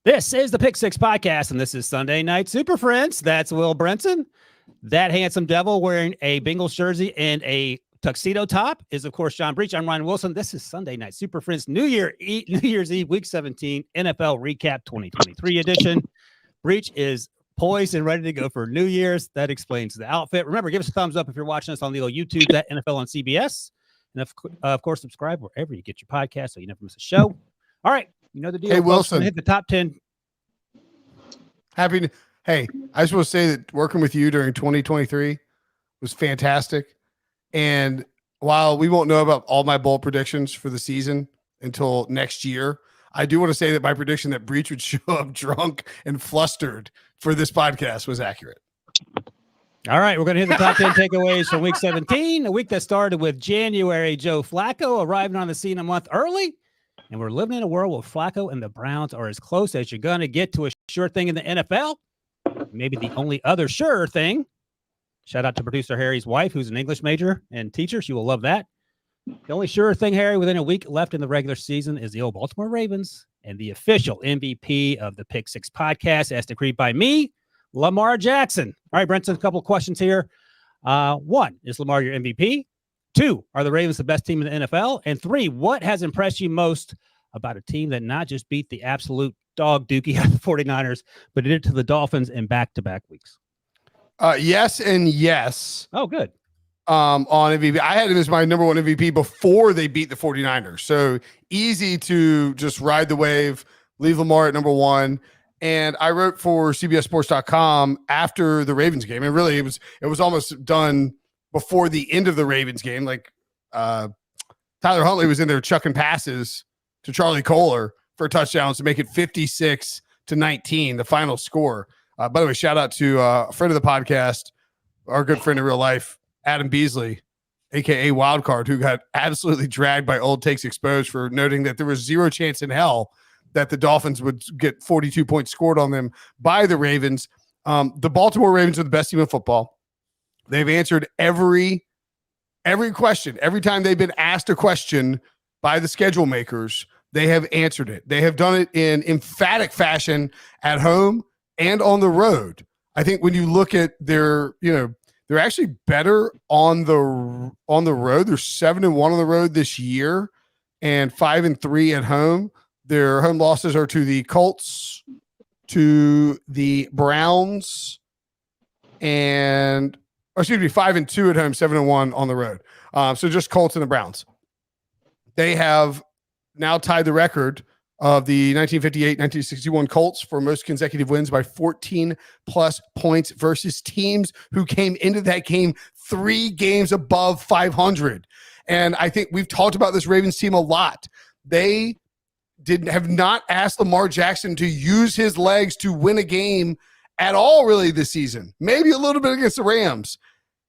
This is the Pick Six Podcast, and this is Sunday Night Super Friends. That's Will Brinson. That handsome devil wearing a Bengals jersey and a tuxedo top is, of course, John Breech. I'm Ryan Wilson. This is Sunday Night Super Friends, New Year's Eve, Week 17, NFL Recap 2023 edition. Breech is poised and ready to go for New Year's. That explains the outfit. Remember, give us a thumbs up if you're watching us on the old YouTube, that NFL on CBS. And, of course, subscribe wherever you get your podcast so you never miss a show. All right. You know the deal. Hey, Wilson. Hit the top 10. Hey, I just want to say that working with you during 2023 was fantastic. And while we won't know about all my bold predictions for the season until next year, I do want to say that my prediction that Breech would show up drunk and flustered for this podcast was accurate. All right, we're going to hit the top 10 takeaways from Week 17, a week that started with January Joe Flacco arriving on the scene a month early. And we're living in a world where Flacco and the Browns are as close as you're going to get to a sure thing in the NFL. Maybe the only other sure thing. Shout out to producer Harry's wife, who's an English major and teacher. She will love that. The only sure thing, Harry, within a week left in the regular season is the old Baltimore Ravens and the official MVP of the Pick Six Podcast, as decreed by me, Lamar Jackson. All right, Brinson, a couple of questions here. One, is Lamar your MVP? 2, are the Ravens the best team in the NFL? And 3, what has impressed you most about a team that not just beat the absolute dog dookie out of the 49ers, but did it to the Dolphins in back-to-back weeks? Yes and yes. Oh, good. On MVP. I had him as my number one MVP before they beat the 49ers. So easy to just ride the wave, leave Lamar at number one. And I wrote for CBSSports.com after the Ravens game. And really, it was almost done before the end of the Ravens game. Like Tyler Huntley was in there chucking passes to Charlie Kohler for touchdowns to make it 56-19, the final score. By the way, shout out to a friend of the podcast, our good friend in real life, Adam Beasley, a.k.a. Wildcard, who got absolutely dragged by Old Takes Exposed for noting that there was zero chance in hell that the Dolphins would get 42 points scored on them by the Ravens. The Baltimore Ravens are the best team in football. They've answered every question. Every time they've been asked a question by the schedule makers, they have answered it. They have done it in emphatic fashion at home and on the road. I think when you look at they're actually better on the road. They're 7-1 on the road this year and 5-3 at home. Their home losses are to the Colts, to the Browns, and 5-2 at home, 7-1 on the road. So just Colts and the Browns. They have now tied the record of the 1958-1961 Colts for most consecutive wins by 14-plus points versus teams who came into that game 3 games above 500. And I think we've talked about this Ravens team a lot. They have not asked Lamar Jackson to use his legs to win a game at all really this season. Maybe a little bit against the Rams.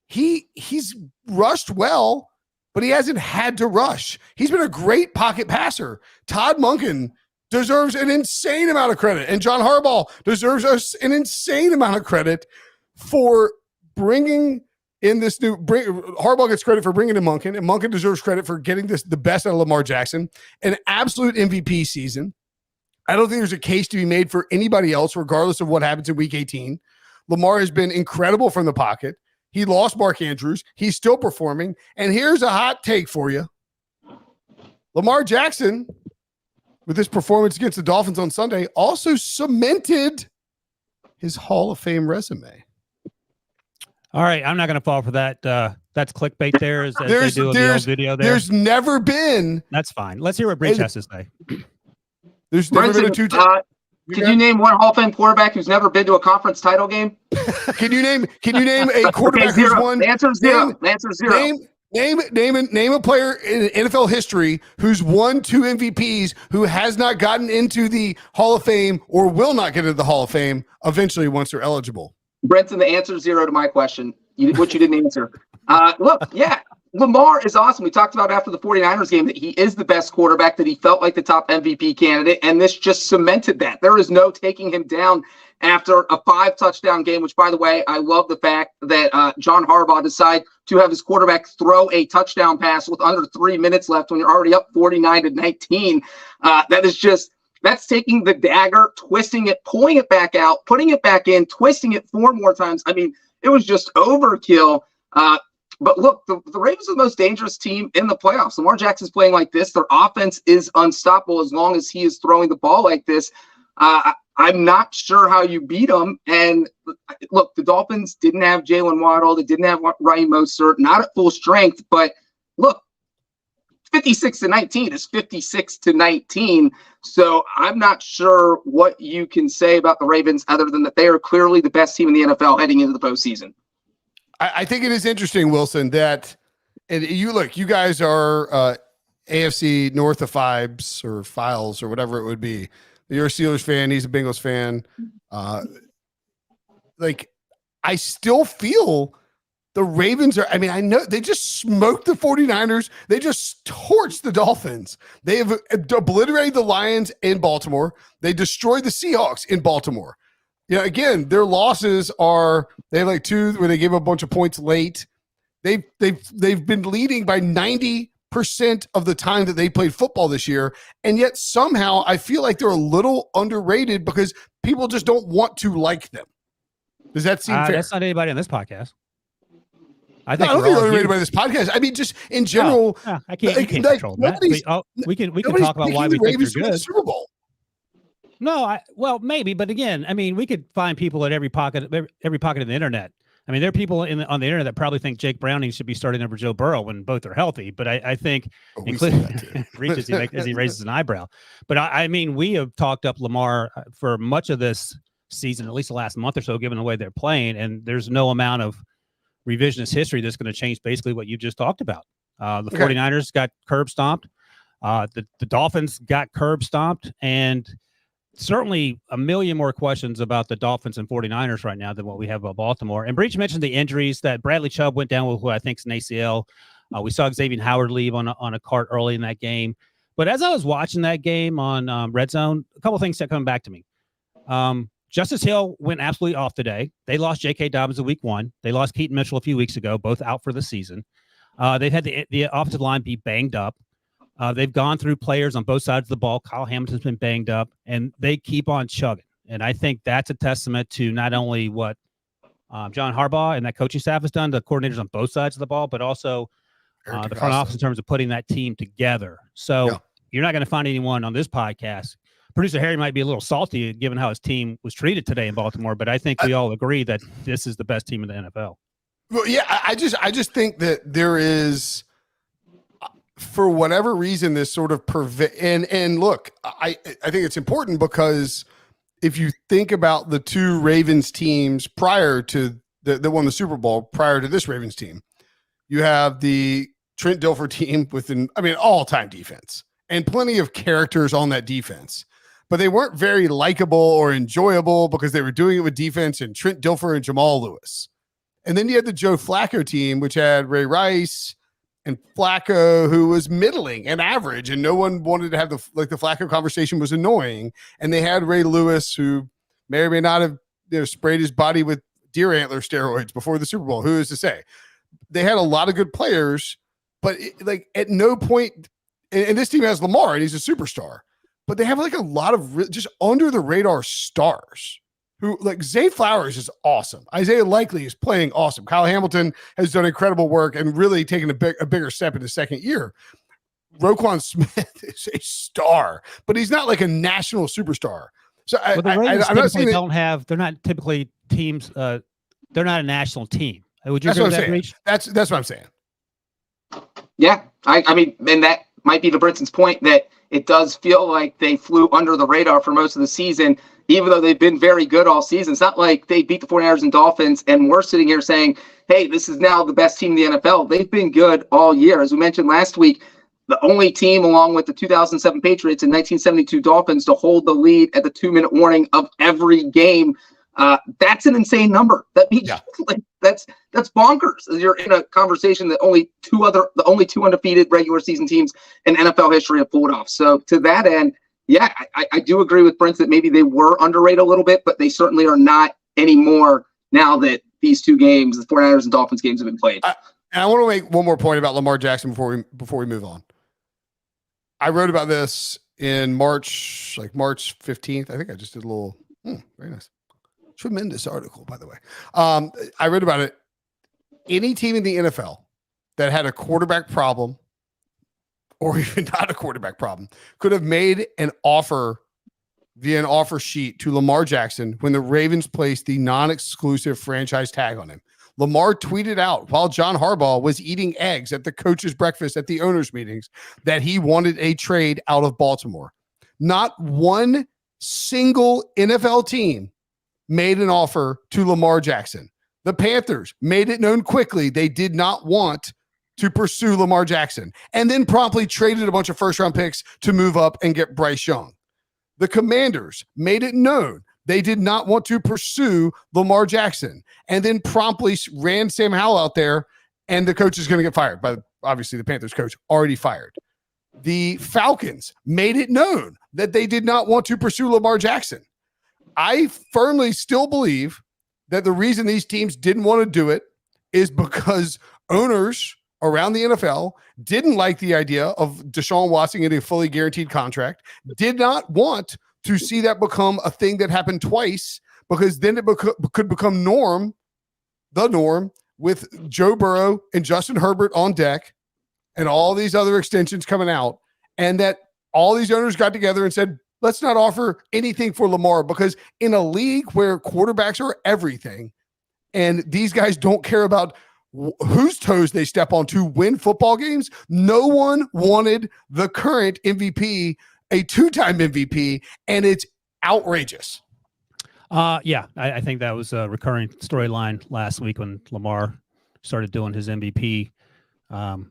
He's rushed well, but he hasn't had to rush. He's been a great pocket passer. Todd Monken deserves an insane amount of credit, and John Harbaugh deserves an insane amount of credit for bringing in this new. Harbaugh gets credit for bringing in Monken, and Monken deserves credit for getting the best out of Lamar Jackson. An absolute MVP season. I don't think there's a case to be made for anybody else, regardless of what happens in Week 18. Lamar has been incredible from the pocket. He lost Mark Andrews. He's still performing. And here's a hot take for you. Lamar Jackson, with his performance against the Dolphins on Sunday, also cemented his Hall of Fame resume. All right, I'm not going to fall for that. That's clickbait there, as they do in the old video there. There's never been. That's fine. Let's hear what Breech has to say. There's never been a two. Could you name one Hall of Fame quarterback who's never been to a conference title game? Can you name a quarterback who's won? The answer is zero. The answer is zero. Name a player in NFL history who's won 2 MVPs who has not gotten into the Hall of Fame or will not get into the Hall of Fame eventually once they're eligible. Brinson, the answer is zero to my question, which you didn't answer. Look, yeah, Lamar is awesome. We talked about after the 49ers game that he is the best quarterback, that he felt like the top MVP candidate, and this just cemented that. There is no taking him down after a 5-touchdown game, which, by the way, I love the fact that John Harbaugh decided to have his quarterback throw a touchdown pass with under 3 minutes left when you're already up 49-19. That is just That's taking the dagger, twisting it, pulling it back out, putting it back in, twisting it 4 more times. I mean, it was just overkill. But look, the Ravens are the most dangerous team in the playoffs. Lamar Jackson's playing like this. Their offense is unstoppable as long as he is throwing the ball like this. I'm not sure how you beat them. And look, the Dolphins didn't have Jalen Waddle. They didn't have Raheem Mostert, not at full strength. But look, 56-19 is 56-19. So I'm not sure what you can say about the Ravens other than that they are clearly the best team in the NFL heading into the postseason. I think it is interesting, Wilson, that and you guys are AFC North of Fibes or Files or whatever it would be. You're a Steelers fan. He's a Bengals fan. I still feel the Ravens are, I know they just smoked the 49ers. They just torched the Dolphins. They have obliterated the Lions in Baltimore. They destroyed the Seahawks in Baltimore. Again, their losses are, they have like 2 where they gave a bunch of points late. They've been leading by 90% of the time that they played football this year. And yet somehow I feel like they're a little underrated because people just don't want to like them. Does that seem fair? That's not anybody on this podcast. I don't think you're underrated by this podcast. I mean, just in general. No, I can't, you can't control that. We can talk about why we think they're good. Super Bowl. No, well, maybe, but again, we could find people at every pocket of the internet. There are people on the internet that probably think Jake Browning should be starting over Joe Burrow when both are healthy. But I think, including Breech as he raises an eyebrow. But we have talked up Lamar for much of this season, at least the last month or so, given the way they're playing, and there's no amount of revisionist history that's going to change basically what you just talked about. The 49ers got curb stomped. The Dolphins got curb stomped, and certainly a million more questions about the Dolphins and 49ers right now than what we have about Baltimore. And Breech mentioned the injuries that Bradley Chubb went down with, who I think is an ACL. We saw Xavier Howard leave on a cart early in that game. But as I was watching that game on Red Zone, a couple of things kept coming back to me. Justice Hill went absolutely off today. They lost J.K. Dobbins in week 1. They lost Keaton Mitchell a few weeks ago, both out for the season. They've had the offensive line be banged up. They've gone through players on both sides of the ball. Kyle Hamilton's been banged up, and they keep on chugging. And I think that's a testament to not only what John Harbaugh and that coaching staff has done, the coordinators on both sides of the ball, but also the front office in terms of putting that team together. So you're not going to find anyone on this podcast. Producer Harry might be a little salty given how his team was treated today in Baltimore, but I think we all agree that this is the best team in the NFL. Well, yeah, I just think that there is, for whatever reason, this sort of and look, I think it's important because if you think about the 2 Ravens teams prior to that won the Super Bowl prior to this Ravens team, you have the Trent Dilfer team with an all-time defense and plenty of characters on that defense. But they weren't very likable or enjoyable because they were doing it with defense and Trent Dilfer and Jamal Lewis. And then you had the Joe Flacco team, which had Ray Rice and Flacco, who was middling and average, and no one wanted to have the Flacco conversation was annoying. And they had Ray Lewis, who may or may not have sprayed his body with deer antler steroids before the Super Bowl. Who is to say? They had a lot of good players, but at no point, and this team has Lamar, and he's a superstar. But they have a lot of just under the radar stars who Zay Flowers is awesome. Isaiah Likely is playing awesome. Kyle Hamilton has done incredible work and really taken a bigger step in his second year. Roquan Smith is a star, but he's not like a national superstar. So I'm not saying they're not typically teams. They're not a national team. Would you agree with that, Breech? That's what I'm saying. Yeah, and that might be to Brinson's point that it does feel like they flew under the radar for most of the season, even though they've been very good all season. It's not like they beat the 49ers and Dolphins and we're sitting here saying, hey, this is now the best team in the NFL. They've been good all year. As we mentioned last week, the only team along with the 2007 Patriots and 1972 Dolphins to hold the lead at the 2-minute warning of every game. That's an insane number. That means that's bonkers. You're in a conversation that the only 2 undefeated regular season teams in NFL history have pulled off. So to that end, yeah, I do agree with Brent that maybe they were underrated a little bit, but they certainly are not anymore now that these 2 games, the 49ers and Dolphins games, have been played. And I want to make one more point about Lamar Jackson before we move on. I wrote about this in March 15th. I think I just did a little, very nice. Tremendous article, by the way. I read about it. Any team in the NFL that had a quarterback problem or even not a quarterback problem could have made an offer via an offer sheet to Lamar Jackson when the Ravens placed the non-exclusive franchise tag on him. Lamar tweeted out while John Harbaugh was eating eggs at the coach's breakfast at the owners' meetings that he wanted a trade out of Baltimore. Not one single NFL team made an offer to Lamar Jackson. The Panthers made it known quickly they did not want to pursue Lamar Jackson and then promptly traded a bunch of first-round picks to move up and get Bryce Young. The Commanders made it known they did not want to pursue Lamar Jackson and then promptly ran Sam Howell out there, and the coach is going to get fired. But obviously the Panthers coach already fired. The Falcons made it known that they did not want to pursue Lamar Jackson. I firmly still believe that the reason these teams didn't want to do it is because owners around the NFL didn't like the idea of Deshaun Watson getting a fully guaranteed contract, did not want to see that become a thing that happened twice, because then it could become the norm with Joe Burrow and Justin Herbert on deck and all these other extensions coming out, and that all these owners got together and said, let's not offer anything for Lamar, because in a league where quarterbacks are everything and these guys don't care about whose toes they step on to win football games, no one wanted the current MVP, a two-time MVP, and it's outrageous. I think that was a recurring storyline last week when Lamar started doing his MVP dance,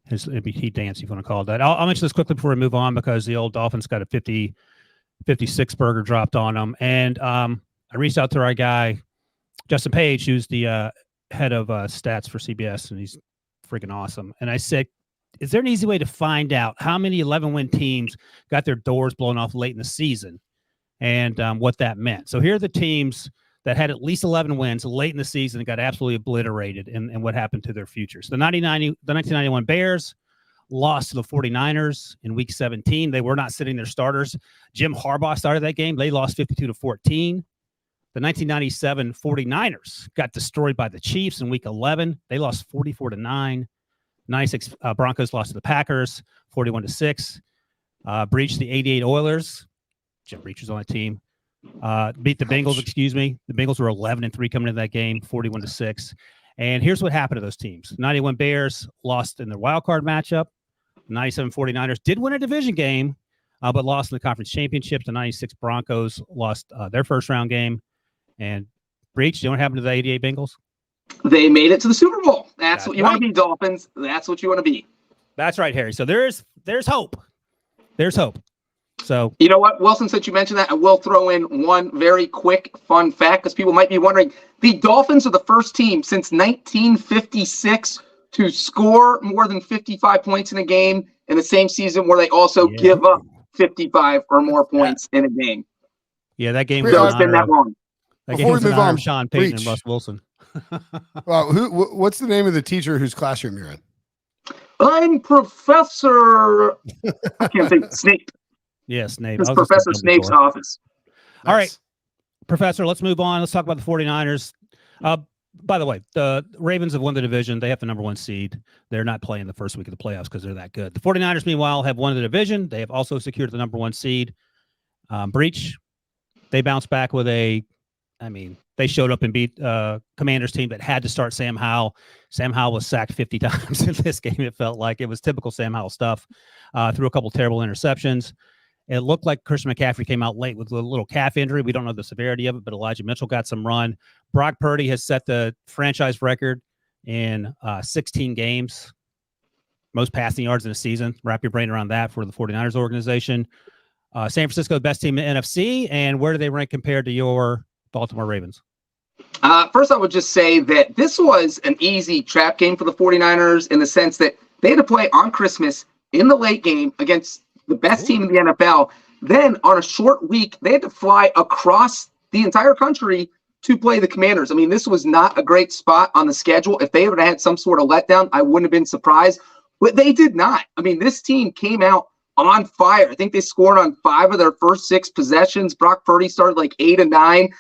if you want to call it that. I'll mention this quickly before we move on, because the old Dolphins got a 56 burger dropped on them. And I reached out to our guy, Justin Page, who's the head of stats for CBS, and he's freaking awesome. And I said, is there an easy way to find out how many 11-win teams got their doors blown off late in the season and what that meant? So here are the teams that had at least 11 wins late in the season and got absolutely obliterated, and what happened to their futures. The 1991 Bears lost to the 49ers in week 17. They were not sitting their starters. Jim Harbaugh started that game. They lost 52-14. The 1997 49ers got destroyed by the Chiefs in week 11. They lost 44-9. 96 Broncos lost to the Packers 41-6. Breech, the 88 Oilers. Jim Breech was on the team. Beat the Bengals, The Bengals were 11-3 coming into that game, 41-6. And here's what happened to those teams. 91 Bears lost in their wild card matchup. 97 49ers did win a division game, but lost in the conference championship. The 96 Broncos lost their first round game. And Breech, do you know what happened to the 88 Bengals? They made it to the Super Bowl. That's what you want to be, Dolphins. That's what you want to be. That's right, Harry. So there's hope. There's hope. So you know what, Wilson, since you mentioned that, I will throw in one very quick fun fact, because people might be wondering. The Dolphins are the first team since 1956 to score more than 55 points in a game in the same season where they also give up 55 or more points in a game. Yeah, that game So it's been that long. Before we move on, Sean Payton and Russ Wilson. What's the name of the teacher whose classroom you're in? I'm Professor. I can't think. Snape. Yeah, Snape. It's Professor Snape's office. Nice. All right, Professor, let's move on. Let's talk about the 49ers. By the way, the Ravens have won the division. They have the number 1 seed. They're not playing the first week of the playoffs because they're that good. The 49ers, meanwhile, have won the division. They have also secured the number 1 seed. Breech, they bounced back with they showed up and beat Commanders team that had to start Sam Howell. Sam Howell was sacked 50 times in this game. It felt like it was typical Sam Howell stuff. Threw a couple terrible interceptions. It looked like Christian McCaffrey came out late with a little calf injury. We don't know the severity of it, but Elijah Mitchell got some run. Brock Purdy has set the franchise record in 16 games. Most passing yards in a season. Wrap your brain around that for the 49ers organization. San Francisco, best team in the NFC. And where do they rank compared to your Baltimore Ravens? First, I would just say that this was an easy trap game for the 49ers in the sense that they had to play on Christmas in the late game against the best team in the NFL. Then on a short week, they had to fly across the entire country to play the Commanders. I mean, this was not a great spot on the schedule. If they would have had some sort of letdown, I wouldn't have been surprised. But they did not. I mean, this team came out on fire. I think they scored on 5 of their first 6 possessions. Brock Purdy started like 8 and 9.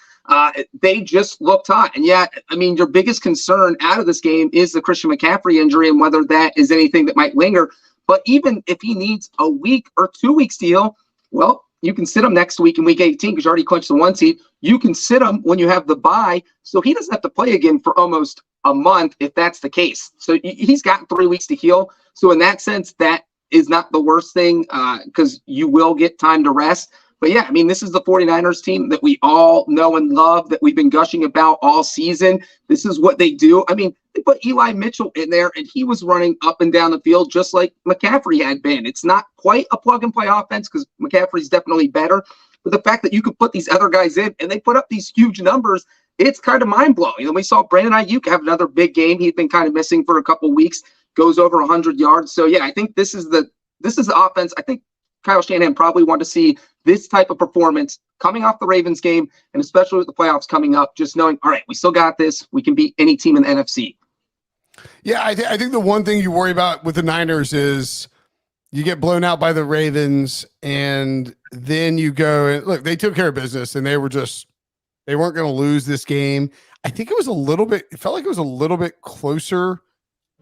They just looked hot. And yet, I mean, your biggest concern out of this game is the Christian McCaffrey injury and whether that is anything that might linger. But even if he needs a week or 2 weeks to heal, well, you can sit him next week in week 18 because you already clinched the 1 seed. You can sit him when you have the bye, so he doesn't have to play again for almost a month if that's the case. So he's got 3 weeks to heal. So in that sense, that is not the worst thing because you will get time to rest. But yeah, I mean, this is the 49ers team that we all know and love, that we've been gushing about all season. This is what they do. I mean, they put Eli Mitchell in there, and he was running up and down the field just like McCaffrey had been. It's not quite a plug-and-play offense because McCaffrey's definitely better. But the fact that you could put these other guys in, and they put up these huge numbers, it's kind of mind-blowing. You know, we saw Brandon Ayuk have another big game. He'd been kind of missing for a couple weeks, goes over 100 yards. So, yeah, I think this is the offense. I think Kyle Shanahan probably wanted to see this type of performance coming off the Ravens game, and especially with the playoffs coming up, just knowing, all right, we still got this. We can beat any team in the NFC. Yeah, I think the one thing you worry about with the Niners is you get blown out by the Ravens, and then you go and look, they took care of business, and they weren't going to lose this game. I think it felt like it was a little bit closer.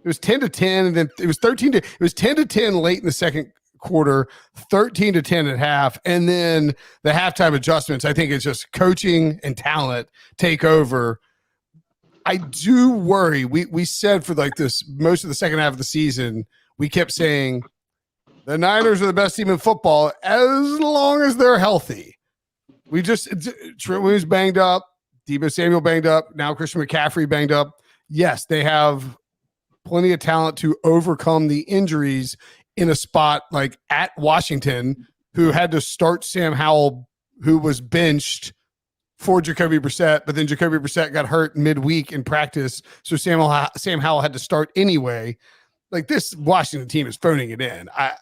It was 10-10, and then it was 10-10 late in the second quarter, 13-10 at half, and then the halftime adjustments. I think it's just coaching and talent take over. I do worry. We said for like this most of the second half of the season, we kept saying the Niners are the best team in football as long as they're healthy. Trent Williams banged up, Deebo Samuel banged up, now Christian McCaffrey banged up. Yes, they have plenty of talent to overcome the injuries in a spot like at Washington, who had to start Sam Howell, who was benched for Jacoby Brissett, but then Jacoby Brissett got hurt midweek in practice, so Sam Howell had to start anyway. Like, this Washington team is phoning it in. I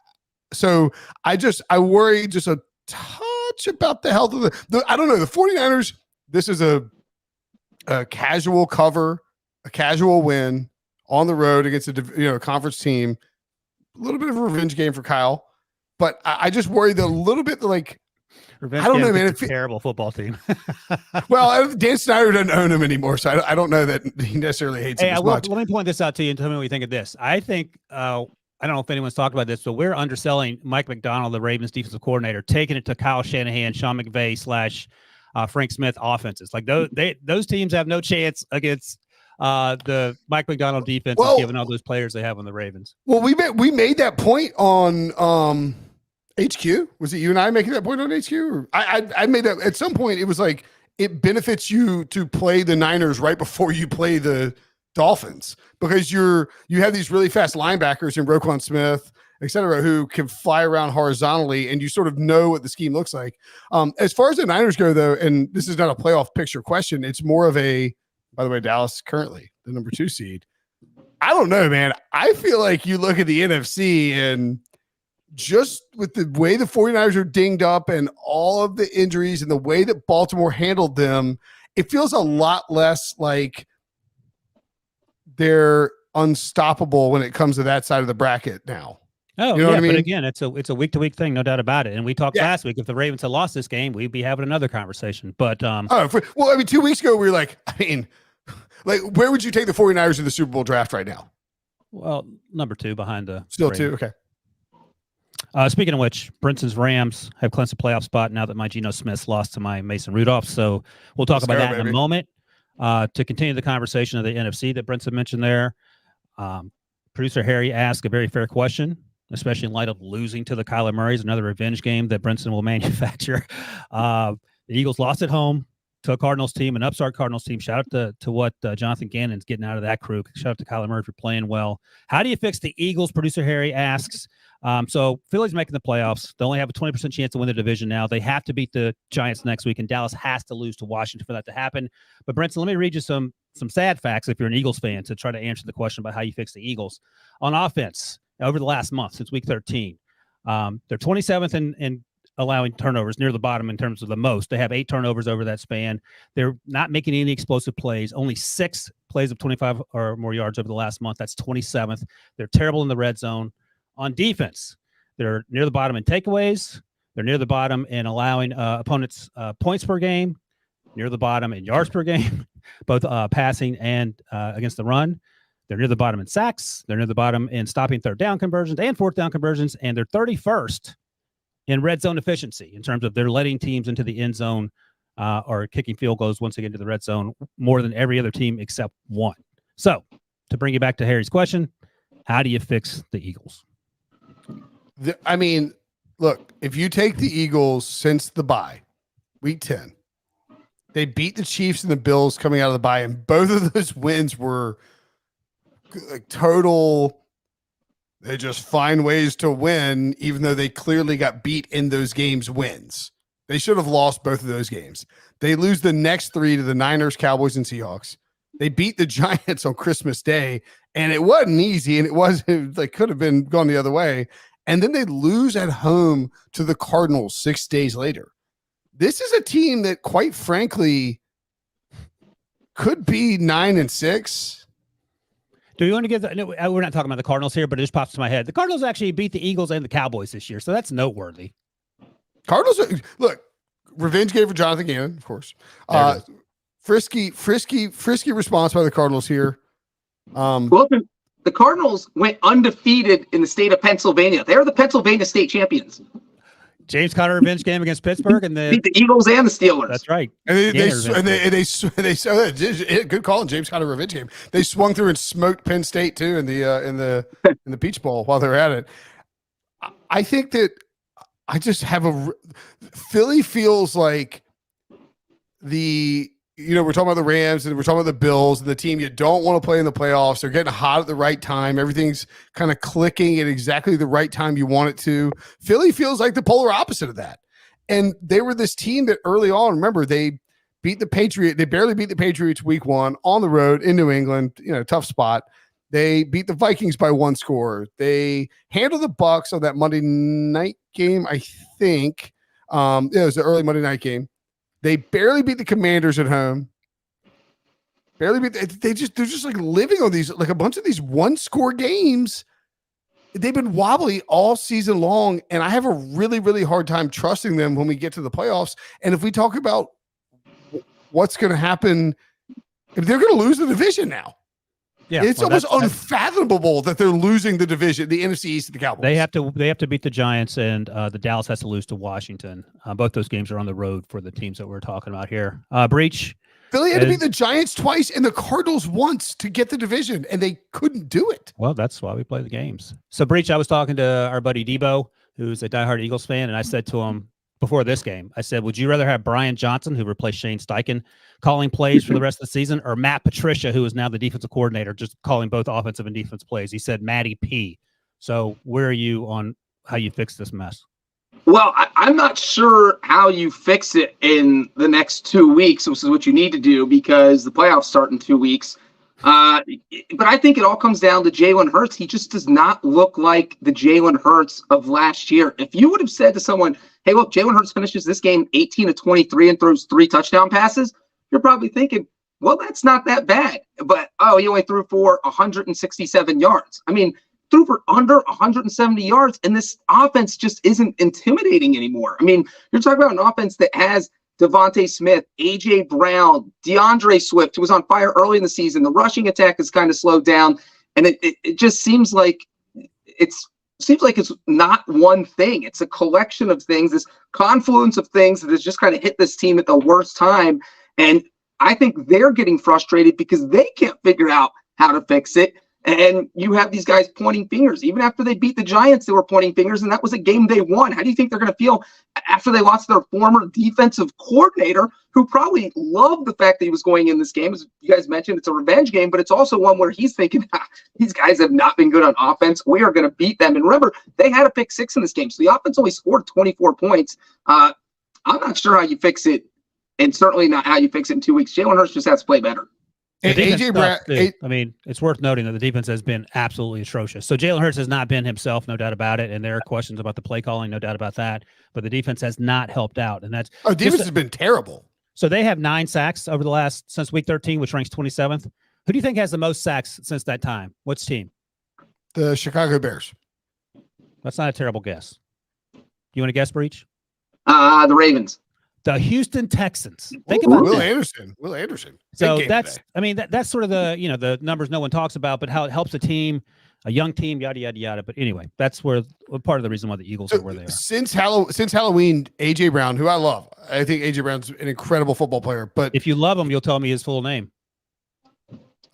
worry just a touch about the health of the I don't know, the 49ers. This is a casual cover, a casual win on the road against a conference team. A little bit of a revenge game for Kyle, but I just worry that a little bit like revenge I don't know, man. It's a terrible football team. Well, Dan Snyder doesn't own him anymore, so I don't know that he necessarily hates him as much. Let me point this out to you and tell me what you think of this. I think I don't know if anyone's talked about this, but we're underselling Mike McDonald, the Ravens defensive coordinator, taking it to Kyle Shanahan, Sean McVay / Frank Smith offenses. Like those teams have no chance against the Mike McDonald defense, given all those players they have on the Ravens. Well, we made that point on HQ. Was it you and I making that point on HQ? Or I made that at some point. It was like it benefits you to play the Niners right before you play the Dolphins because you have these really fast linebackers in Roquan Smith, et cetera, who can fly around horizontally, and you sort of know what the scheme looks like. As far as the Niners go, though, and this is not a playoff picture question, it's more of a. By the way, Dallas currently the number 2 seed. I don't know, man. I feel like you look at the NFC and just with the way the 49ers are dinged up and all of the injuries and the way that Baltimore handled them, it feels a lot less like they're unstoppable when it comes to that side of the bracket now. Oh, you know what I mean? But again, it's a week-to-week thing, no doubt about it. And we talked last week, if the Ravens had lost this game, we'd be having another conversation. But 2 weeks ago, we were like, where would you take the 49ers in the Super Bowl draft right now? Well, number 2 behind the still Ravens. 2, okay. Speaking of which, Brinson's Rams have clinched a playoff spot now that my Geno Smith lost to my Mason Rudolph. So we'll talk about that in a moment. To continue the conversation of the NFC that Brinson mentioned there, producer Harry asked a very fair question, especially in light of losing to the Kyler Murrays, another revenge game that Brinson will manufacture. The Eagles lost at home to a Cardinals team, an upstart Cardinals team. Shout out to what Jonathan Gannon's getting out of that crew. Shout out to Kyler Murray for playing well. How do you fix the Eagles? Producer Harry asks. So Philly's making the playoffs. They only have a 20% chance to win the division now. They have to beat the Giants next week, and Dallas has to lose to Washington for that to happen. But Brinson, let me read you some sad facts if you're an Eagles fan to try to answer the question about how you fix the Eagles. On offense, over the last month, since week 13, they're 27th in allowing turnovers, near the bottom in terms of the most. They have 8 turnovers over that span. They're not making any explosive plays, only 6 plays of 25 or more yards over the last month. That's 27th. They're terrible in the red zone. On defense, They're near the bottom in takeaways. They're near the bottom in allowing opponents points per game, near the bottom in yards per game, both passing and against the run. They're near the bottom in sacks. They're near the bottom in stopping third down conversions and fourth down conversions. And they're 31st in red zone efficiency in terms of they're letting teams into the end zone or kicking field goals once again to the red zone more than every other team except one. So to bring you back to Harry's question, how do you fix the Eagles? I mean, look, if you take the Eagles since the bye, week 10, they beat the Chiefs and the Bills coming out of the bye, and both of those wins were like total. They just find ways to win, even though they clearly got beat in those games wins. They should have lost both of those games. They lose the next 3 to the Niners, Cowboys, and Seahawks. They beat the Giants on Christmas Day, and it wasn't easy, and it wasn't like could have been gone the other way. And then they lose at home to the Cardinals 6 days later. This is a team that, quite frankly, could be 9-6. Do you want to give no, we're not talking about the Cardinals here, but it just pops to my head. The Cardinals actually beat the Eagles and the Cowboys this year, so that's noteworthy. Cardinals, look, revenge game for Jonathan Gannon, of course. Frisky response by the Cardinals here. Well, the Cardinals went undefeated in the state of Pennsylvania. They're the Pennsylvania state champions. James Conner revenge game against Pittsburgh and beat the Eagles and the Steelers. That's right. And they good call in James Conner revenge game. They swung through and smoked Penn State too in the Peach Bowl while they were at it. I think that I just have Philly feels like we're talking about the Rams and we're talking about the Bills and the team you don't want to play in the playoffs. They're getting hot at the right time. Everything's kind of clicking at exactly the right time you want it to. Philly feels like the polar opposite of that. And they were this team that early on, remember, they beat the Patriots. They barely beat the Patriots week 1 on the road in New England, tough spot. They beat the Vikings by 1 score. They handled the Bucs on that Monday night game, I think. It was the early Monday night game. They barely beat the Commanders at home. They're just like living on these, like a bunch of these 1-score games. They've been wobbly all season long, and I have a really, really hard time trusting them when we get to the playoffs. And if we talk about what's going to happen, if they're going to lose the division now. Yeah, it's almost unfathomable that they're losing the division, the NFC East to the Cowboys. They have to beat the Giants, and the Dallas has to lose to Washington. Both those games are on the road for the teams that we're talking about here. Breech. Philly had to beat the Giants twice and the Cardinals once to get the division, and they couldn't do it. Well, that's why we play the games. So, Breech, I was talking to our buddy Debo, who's a diehard Eagles fan, and I said to him before this game, I said, would you rather have Brian Johnson, who replaced Shane Steichen, calling plays for the rest of the season, or Matt Patricia, who is now the defensive coordinator, just calling both offensive and defense plays? He said Matty P. So where are you on how you fix this mess? Well, I'm not sure how you fix it in the next 2 weeks, which is what you need to do because the playoffs start in 2 weeks. But I think it all comes down to Jalen Hurts. He just does not look like the Jalen Hurts of last year. If you would have said to someone, hey, look, Jalen Hurts finishes this game 18-23 and throws 3 touchdown passes, you're probably thinking, well, that's not that bad. But, he only threw for 167 yards. I mean, threw for under 170 yards, and this offense just isn't intimidating anymore. I mean, you're talking about an offense that has Devontae Smith, A.J. Brown, DeAndre Swift, who was on fire early in the season. The rushing attack has kind of slowed down, and it just seems like it's not one thing. It's a collection of things, this confluence of things that has just kind of hit this team at the worst time. And I think they're getting frustrated because they can't figure out how to fix it. And you have these guys pointing fingers. Even after they beat the Giants, they were pointing fingers, and that was a game they won. How do you think they're going to feel after they lost their former defensive coordinator, who probably loved the fact that he was going in this game? As you guys mentioned, it's a revenge game, but it's also one where he's thinking, these guys have not been good on offense. We are going to beat them. And remember, they had a pick 6 in this game, so the offense only scored 24 points. I'm not sure how you fix it, and certainly not how you fix it in 2 weeks. Jalen Hurts just has to play better. AJ Brown. I mean, it's worth noting that the defense has been absolutely atrocious. So Jalen Hurts has not been himself, no doubt about it. And there are questions about the play calling, no doubt about that. But the defense has not helped out, and that's defense has been terrible. So they have 9 sacks over the since week 13, which ranks 27th. Who do you think has the most sacks since that time? What's team? The Chicago Bears. That's not a terrible guess. You want to guess, Breech? The Ravens. The Houston Texans. Think about Will that. Anderson. Will Anderson. So Big game that's, today. I mean, that's sort of the numbers no one talks about, but how it helps a team, a young team, yada, yada, yada. But anyway, that's part of the reason why the Eagles are where they are. Since Halloween, AJ Brown, who I love, I think AJ Brown's an incredible football player. But if you love him, you'll tell me his full name.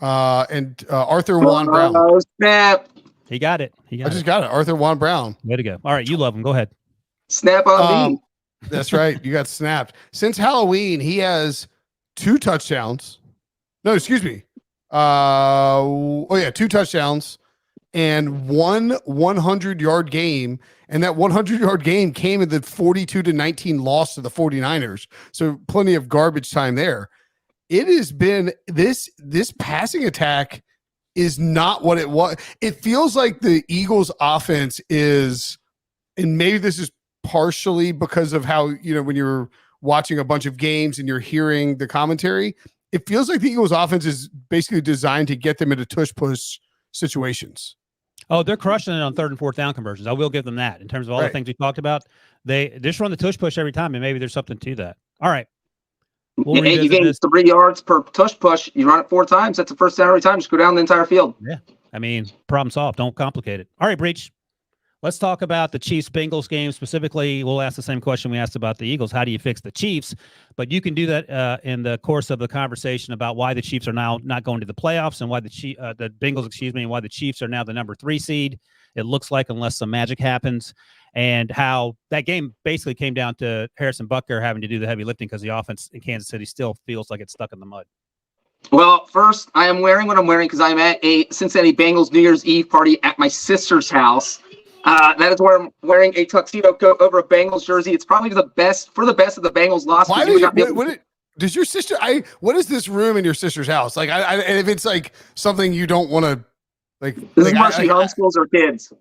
Arthur Juan Brown. Oh, snap. He got it. I just got it. Arthur Juan Brown. Way to go. All right, you love him. Go ahead. Snap on me. That's right. You got snapped. Since Halloween, he has 2 touchdowns. No, excuse me. 2 touchdowns and 1 100-yard game. And that 100-yard game came in the 42-19 loss to the 49ers. So plenty of garbage time there. It has been this passing attack is not what it was. It feels like the Eagles offense is, and maybe this is partially because of how, when you're watching a bunch of games and you're hearing the commentary, it feels like the Eagles offense is basically designed to get them into tush-push situations. Oh, they're crushing it on 3rd and 4th down conversions. I will give them that. In terms of all the things we talked about, they just run the tush push every time, and maybe there's something to that. All right. You gain 3 yards per tush push. You run it 4 times. That's the first down every time. Just go down the entire field. Yeah. I mean, problem solved. Don't complicate it. All right, Breech. Let's talk about the Chiefs-Bengals game specifically. We'll ask the same question we asked about the Eagles. How do you fix the Chiefs? But you can do that in the course of the conversation about why the Chiefs are now not going to the playoffs and why the Bengals, and why the Chiefs are now the number 3 seed. It looks like, unless some magic happens, and how that game basically came down to Harrison Butker having to do the heavy lifting because the offense in Kansas City still feels like it's stuck in the mud. Well, first, I am wearing what I'm wearing because I'm at a Cincinnati Bengals New Year's Eve party at my sister's house. That is where I'm wearing a tuxedo coat over a Bengals jersey. It's probably the best of the Bengals loss. Why does your sister? What is this room in your sister's house? Like, and if it's like something you don't want to, like, this is where she homeschools her kids.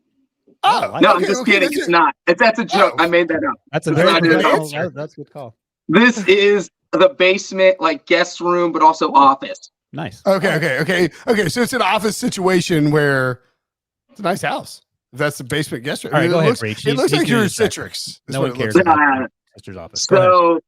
Oh no, I'm just kidding. It's not. That's a joke. I made that up. That's a very good call. That's a good call. This is the basement, like guest room, but also office. Nice. Okay. So it's an office situation where it's a nice house. That's the basement guest room. All right, go ahead, Breech. It looks like you're in Citrix. No one cares about sister's office. So,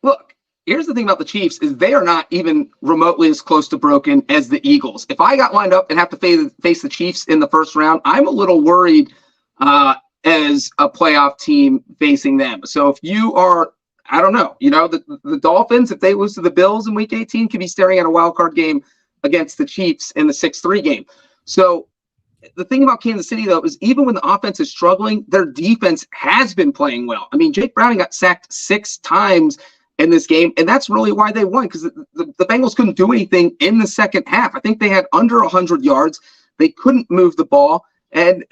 look, here's the thing about the Chiefs is they are not even remotely as close to broken as the Eagles. If I got lined up and have to face the Chiefs in the first round, I'm a little worried as a playoff team facing them. So if you are, I don't know, the Dolphins, if they lose to the Bills in Week 18, could be staring at a wild card game against the Chiefs in the 6-3 game. So the thing about Kansas City, though, is even when the offense is struggling, their defense has been playing well. I mean, Jake Browning got sacked 6 times in this game, and that's really why they won, because the Bengals couldn't do anything in the second half. I think they had under 100 yards. They couldn't move the ball, and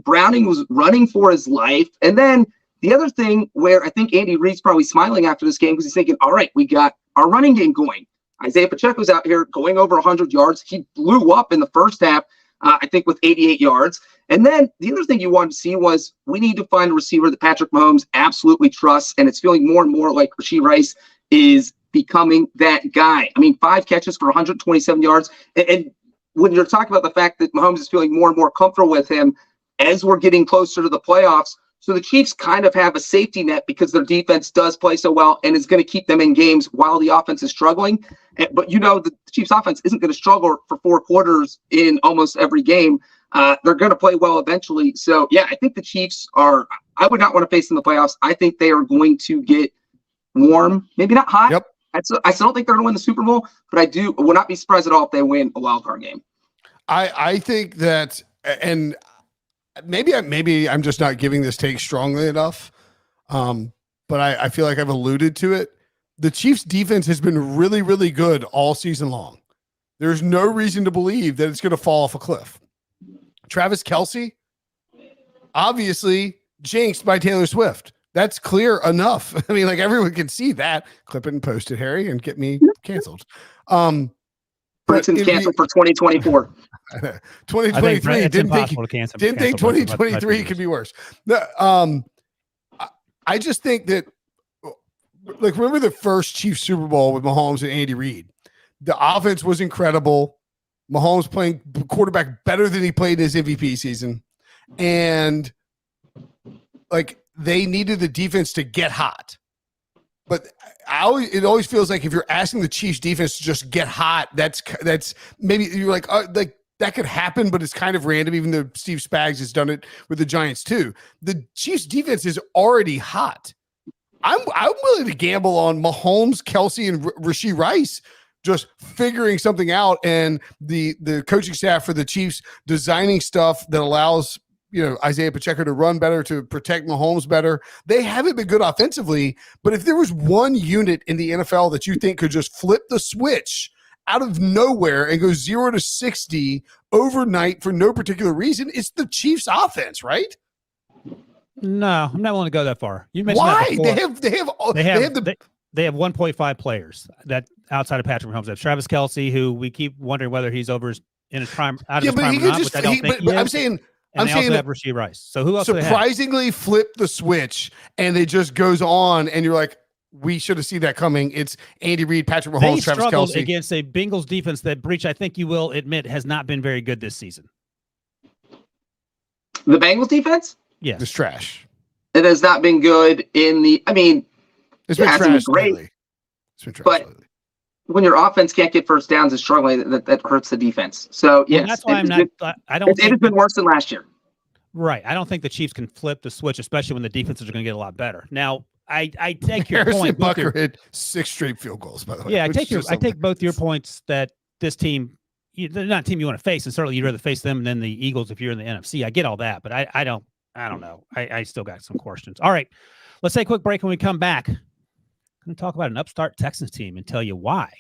Browning was running for his life. And then the other thing where I think Andy Reid's probably smiling after this game because he's thinking, all right, we got our running game going. Isaiah Pacheco's out here going over 100 yards. He blew up in the first half. I think with 88 yards. And then the other thing you wanted to see was we need to find a receiver that Patrick Mahomes absolutely trusts, and it's feeling more and more like Rashee Rice is becoming that guy. I mean, 5 catches for 127 yards. And when you're talking about the fact that Mahomes is feeling more and more comfortable with him as we're getting closer to the playoffs, so the Chiefs kind of have a safety net because their defense does play so well and is going to keep them in games while the offense is struggling. But the Chiefs offense isn't going to struggle for 4 quarters in almost every game. They're going to play well eventually. So, yeah, I think the Chiefs are – I would not want to face in the playoffs. I think they are going to get warm, maybe not hot. Yep. I still don't think they're going to win the Super Bowl, but I will not be surprised at all if they win a wild card game. I think that – and – Maybe I'm just not giving this take strongly enough, but I feel like I've alluded to it. The Chiefs' defense has been really, really good all season long. There's no reason to believe that it's going to fall off a cliff. Travis Kelce, obviously jinxed by Taylor Swift. That's clear enough. I mean, like everyone can see that. Clip it and post it, Harry, and get me canceled. Brinson's canceled for 2024. 2023 didn't think 2023 could be worse. No, I just think that, like, remember the first Chiefs Super Bowl with Mahomes and Andy Reid? The offense was incredible. Mahomes playing quarterback better than he played in his MVP season, and like they needed the defense to get hot. But it always feels like if you're asking the Chiefs defense to just get hot, that's maybe you're like that could happen, but it's kind of random, even though Steve Spags has done it with the Giants too. The Chiefs defense is already hot. I'm willing to gamble on Mahomes, Kelsey, and Rashee Rice just figuring something out, and the coaching staff for the Chiefs designing stuff that allows Isaiah Pacheco to run better, to protect Mahomes better. They haven't been good offensively, but if there was one unit in the NFL that you think could just flip the switch out of nowhere and go 0 to 60 overnight for no particular reason, it's the Chiefs offense, right? No, I'm not willing to go that far. You mentioned why? That they have 1.5 players that outside of Patrick Mahomes. They have Travis Kelce, who we keep wondering whether he's in his prime, out of his prime or not, which I don't think he is. I'm saying they also have Rashee Rice. So who else surprisingly flip the switch and it just goes on, and you're like, we should have seen that coming. It's Andy Reid, Patrick Mahomes, they Travis struggled Kelce against a Bengals defense that, Breech, I think you will admit, has not been very good this season. The Bengals defense? Yes. It's trash. It has not been good it's been trash great. Lately. It's been trash but lately. When your offense can't get first downs and struggling, that hurts the defense. So yes, that's why it has been worse than last year. Right. I don't think the Chiefs can flip the switch, especially when the defenses are going to get a lot better. Now, I take your point. Bucker hit 6 straight field goals, by the way. Yeah, I take both your points that this team, they're not a team you want to face, and certainly you'd rather face them than the Eagles if you're in the NFC. I get all that, but I don't know. I still got some questions. All right, let's take a quick break. When we come back, I'm going to talk about an upstart Texans team and tell you why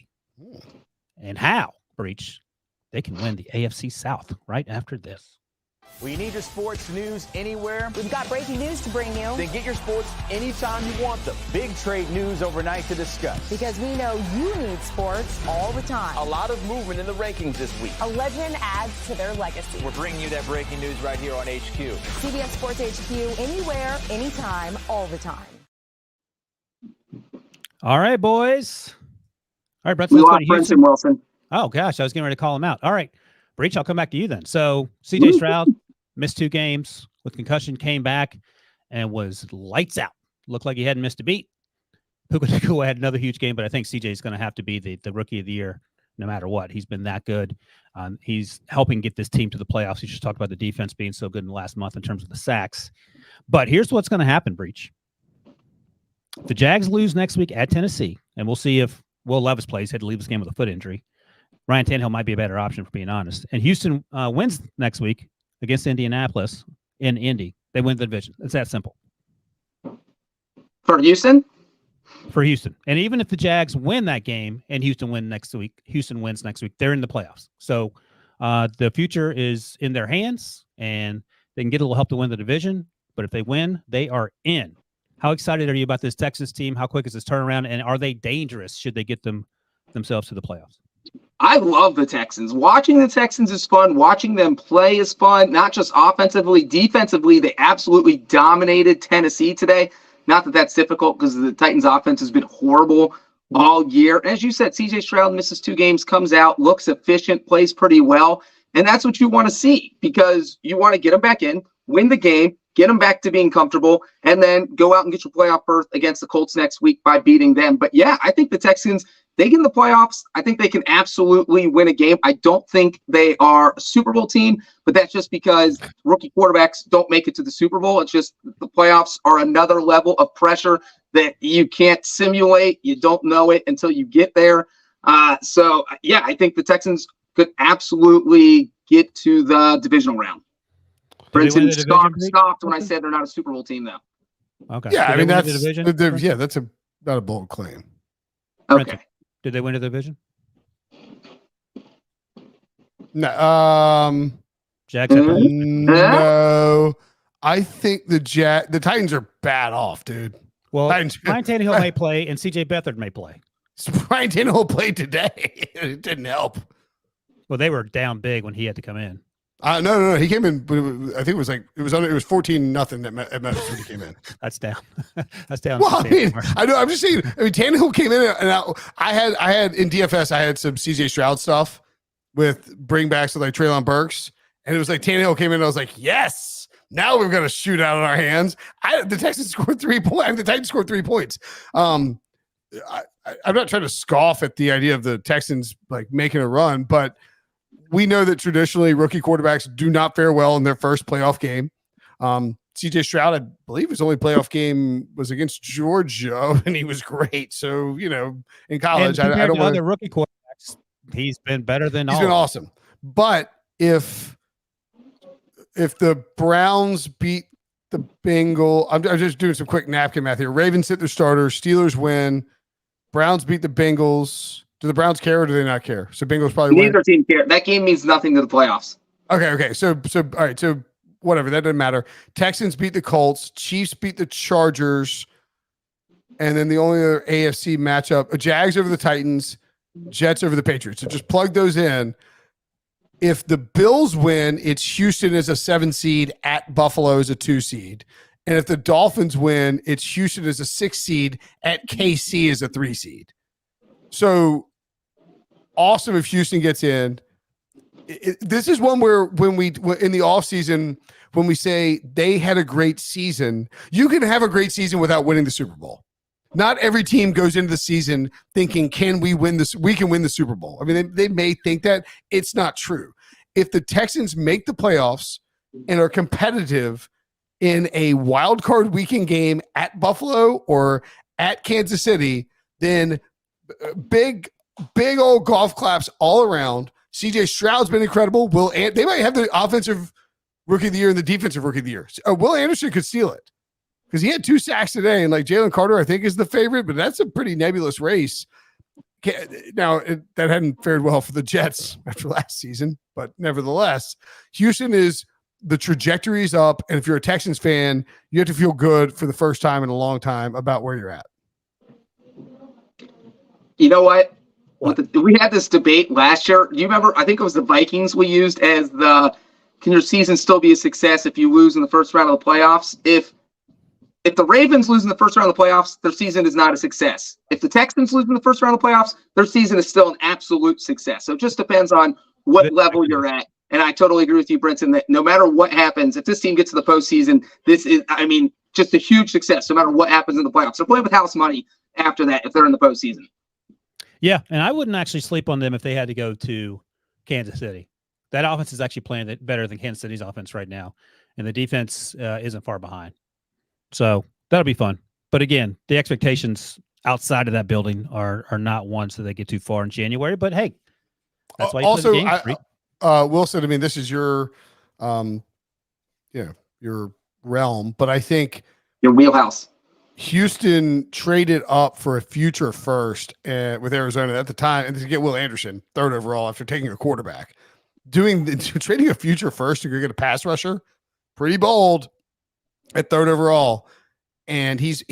and how, Breech, they can win the AFC South right after this. We need your sports news anywhere. We've got breaking news to bring you. Then get your sports anytime you want them. Big trade news overnight to discuss. Because we know you need sports all the time. A lot of movement in the rankings this week. A legend adds to their legacy. We're bringing you that breaking news right here on HQ. CBS Sports HQ, anywhere, anytime, all the time. All right, boys. All right, Brett. We lost Brinson Wilson. Oh, gosh. I was getting ready to call him out. All right. Breech, I'll come back to you then. So, CJ Stroud missed 2 games with concussion, came back, and was lights out. Looked like he hadn't missed a beat. Puka Nacua had another huge game, but I think CJ is going to have to be the rookie of the year no matter what. He's been that good. He's helping get this team to the playoffs. You just talked about the defense being so good in the last month in terms of the sacks. But here's what's going to happen, Breech. The Jags lose next week at Tennessee, and we'll see if Will Levis plays. He had to leave this game with a foot injury. Ryan Tannehill might be a better option, for being honest. And Houston wins next week against Indianapolis in Indy. They win the division. It's that simple. For Houston? For Houston. And even if the Jags win that game and Houston wins next week, they're in the playoffs. So the future is in their hands, and they can get a little help to win the division. But if they win, they are in. How excited are you about this Texas team? How quick is this turnaround? And are they dangerous should they get themselves to the playoffs? I love the Texans. Watching the Texans is fun. Watching them play is fun, not just offensively. Defensively, they absolutely dominated Tennessee today. Not that that's difficult because the Titans' offense has been horrible all year. As you said, CJ Stroud misses 2 games, comes out, looks efficient, plays pretty well. And that's what you want to see because you want to get them back in, win the game, get them back to being comfortable, and then go out and get your playoff berth against the Colts next week by beating them. But yeah, I think the Texans, they get in the playoffs. I think they can absolutely win a game. I don't think they are a Super Bowl team, but that's just because rookie quarterbacks don't make it to the Super Bowl. It's just the playoffs are another level of pressure that you can't simulate. You don't know it until you get there. So yeah, I think the Texans could absolutely get to the divisional round. Brinson scoffed when I said they're not a Super Bowl team, though. Okay. Yeah, I mean, that's the division. Yeah, that's not a bold claim. Okay. Brinson, did they win the division? No. Jags. No. I think the Titans are bad off, dude. Well, Ryan Tannehill may play, and CJ Beathard may play. Ryan Tannehill played today. It didn't help. Well, they were down big when he had to come in. No. He came in. I think it was 14-0 at Memphis when he came in. That's down. That's down. Well, I mean, I know. I'm just saying. I mean, Tannehill came in, and I had in DFS. I had some CJ Stroud stuff with bringbacks with like Treylon Burks, and it was like Tannehill came in, and I was like, yes. Now we've got a shootout on our hands. The Texans scored 3 points. The Titans scored 3 points. I'm not trying to scoff at the idea of the Texans like making a run, but we know that traditionally rookie quarterbacks do not fare well in their first playoff game. CJ Stroud, I believe his only playoff game was against Georgia, and he was great. So, in college, I don't want other rookie quarterbacks. He's been better than He's been awesome. But if the Browns beat the Bengals, I'm just doing some quick napkin math here. Ravens hit their starters. Steelers win. Browns beat the Bengals. Do the Browns care or do they not care? So Bengals probably win. Neither team care. That game means nothing to the playoffs. Okay. So all right. So whatever. That doesn't matter. Texans beat the Colts. Chiefs beat the Chargers. And then the only other AFC matchup, Jags over the Titans, Jets over the Patriots. So just plug those in. If the Bills win, it's Houston as a 7 seed at Buffalo as a 2 seed. And if the Dolphins win, it's Houston as a 6 seed at KC as a 3 seed. So awesome if Houston gets in. This is one where when in the offseason, when we say they had a great season, you can have a great season without winning the Super Bowl. Not every team goes into the season thinking, can we win this? We can win the Super Bowl. I mean, they may think that. It's not true. If the Texans make the playoffs and are competitive in a wild card weekend game at Buffalo or at Kansas City, then big old golf claps all around. CJ Stroud's been incredible. They might have the offensive rookie of the year and the defensive rookie of the year. Will Anderson could steal it. Because he had 2 sacks today, and like Jalen Carter, I think, is the favorite, but that's a pretty nebulous race. Now, that hadn't fared well for the Jets after last season, but nevertheless, Houston the trajectory is up, and if you're a Texans fan, you have to feel good for the first time in a long time about where you're at. You know what? We had this debate last year. Do you remember? I think it was the Vikings we used as can your season still be a success if you lose in the first round of the playoffs? If the Ravens lose in the first round of the playoffs, their season is not a success. If the Texans lose in the first round of the playoffs, their season is still an absolute success. So it just depends on what level you're at. And I totally agree with you, Brinson, that no matter what happens, if this team gets to the postseason, this is, just a huge success no matter what happens in the playoffs. They're playing with house money after that if they're in the postseason. Yeah, and I wouldn't actually sleep on them if they had to go to Kansas City. That offense is actually playing better than Kansas City's offense right now, and the defense isn't far behind. So that'll be fun. But again, the expectations outside of that building are not ones that they get too far in January. But hey, that's why you also play the game. Wilson, this is your your realm, but I think your wheelhouse. Houston traded up for a future first with Arizona at the time, and to get Will Anderson 3rd overall after taking a quarterback. Trading a future first to get a pass rusher, pretty bold at 3rd overall. And he's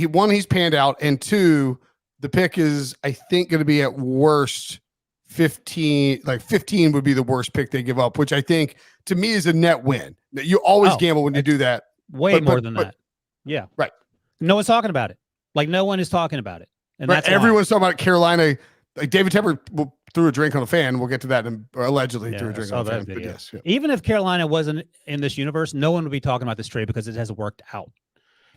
panned out, and 2, the pick is, I think, going to be at worst 15. Like 15 would be the worst pick they give up, which I think to me is a net win. You always gamble when you do that. Way more than that. Yeah. Right. No one's talking about it. Like no one is talking about it. And right. That's everyone's talking about Carolina. Like David Tepper threw a drink on a fan. We'll get to that. Or allegedly threw a drink on a fan. Yes, yeah. Even if Carolina wasn't in this universe, no one would be talking about this trade because it hasn't worked out.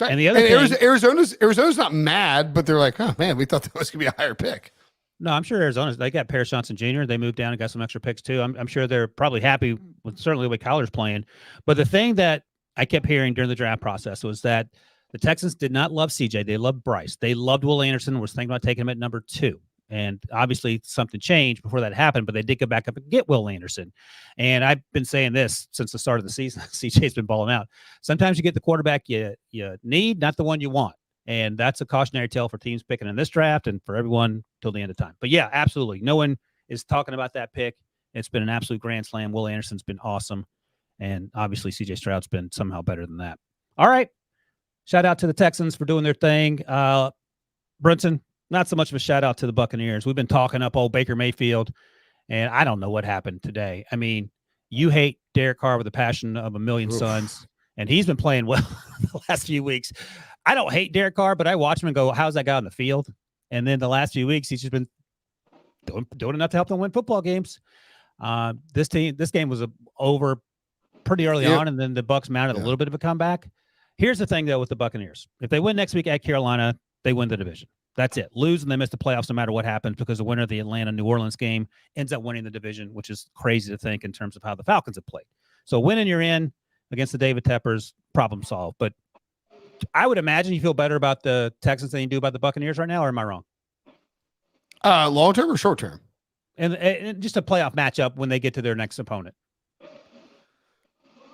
Right. And the other thing, Arizona's not mad, but they're like, oh man, we thought that was gonna be a higher pick. No, I'm sure they got Paris Johnson Jr. They moved down and got some extra picks too. I'm sure they're probably happy with certainly the way Kyler's playing. But the thing that I kept hearing during the draft process was that the Texans did not love CJ. They loved Bryce. They loved Will Anderson. Was thinking about taking him at number 2. And obviously something changed before that happened, but they did go back up and get Will Anderson. And I've been saying this since the start of the season. CJ's been balling out. Sometimes you get the quarterback you need, not the one you want. And that's a cautionary tale for teams picking in this draft and for everyone till the end of time. But yeah, absolutely. No one is talking about that pick. It's been an absolute grand slam. Will Anderson's been awesome. And obviously CJ Stroud's been somehow better than that. All right. Shout out to the Texans for doing their thing. Brinson, not so much of a shout out to the Buccaneers. We've been talking up old Baker Mayfield, and I don't know what happened today. I mean, you hate Derek Carr with the passion of a million suns, and he's been playing well the last few weeks. I don't hate Derek Carr, but I watch him and go, how's that guy on the field? And then the last few weeks, he's just been doing enough to help them win football games. This game was over pretty early Yep. on, and then the Bucs mounted a Yeah. little bit of a comeback. Here's the thing, though, with the Buccaneers. If they win next week at Carolina, they win the division. That's it. Lose and they miss the playoffs no matter what happens, because the winner of the Atlanta-New Orleans game ends up winning the division, which is crazy to think in terms of how the Falcons have played. So winning, you're in against the David Teppers, problem solved. But I would imagine you feel better about the Texans than you do about the Buccaneers right now, or am I wrong? Long term or short term? And just a playoff matchup when they get to their next opponent.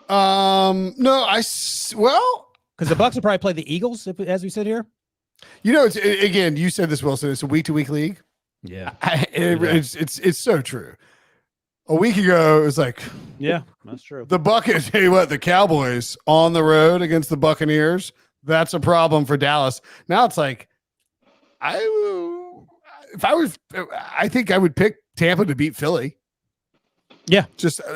No, well, because the Bucs will probably play the Eagles as we sit here. You know, again, you said this, Wilson. It's a week-to-week league. Yeah, it's so true. A week ago, it was like, yeah, that's true. The Buccaneers, tell you what, the Cowboys on the road against the Buccaneers, that's a problem for Dallas. Now it's like, I think I would pick Tampa to beat Philly. Yeah.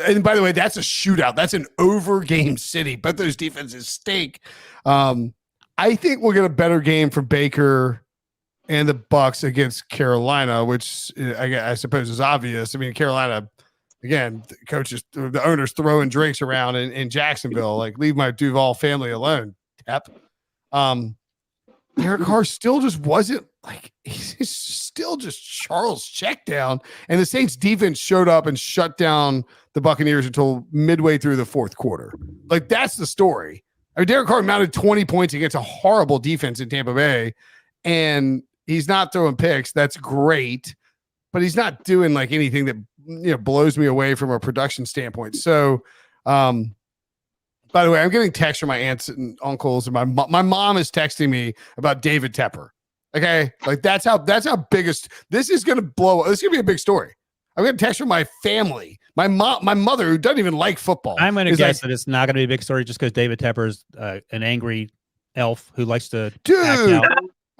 And by the way, that's a shootout. That's an over game city. Both those defenses stink. I think we'll get a better game from Baker and the Bucs against Carolina, which I suppose is obvious. I mean, Carolina, again, the owners throwing drinks around in Jacksonville. Like, leave my Duval family alone. Tep. Derek Carr still just wasn't like, he's still just Charles check down. And the Saints defense showed up and shut down the Buccaneers until midway through the fourth quarter. Like, that's the story. I mean, Derek Carr mounted 20 points against a horrible defense in Tampa Bay, and he's not throwing picks. That's great, but he's not doing like anything that blows me away from a production standpoint. So, by the way, I'm getting texts from my aunts and uncles, and my mom is texting me about David Tepper. Okay, like that's how biggest this is going to blow. This is going to be a big story. I'm going to text from my family, my mother, who doesn't even like football. I'm going to guess that it's not going to be a big story just because David Tepper's an angry elf who likes to act out.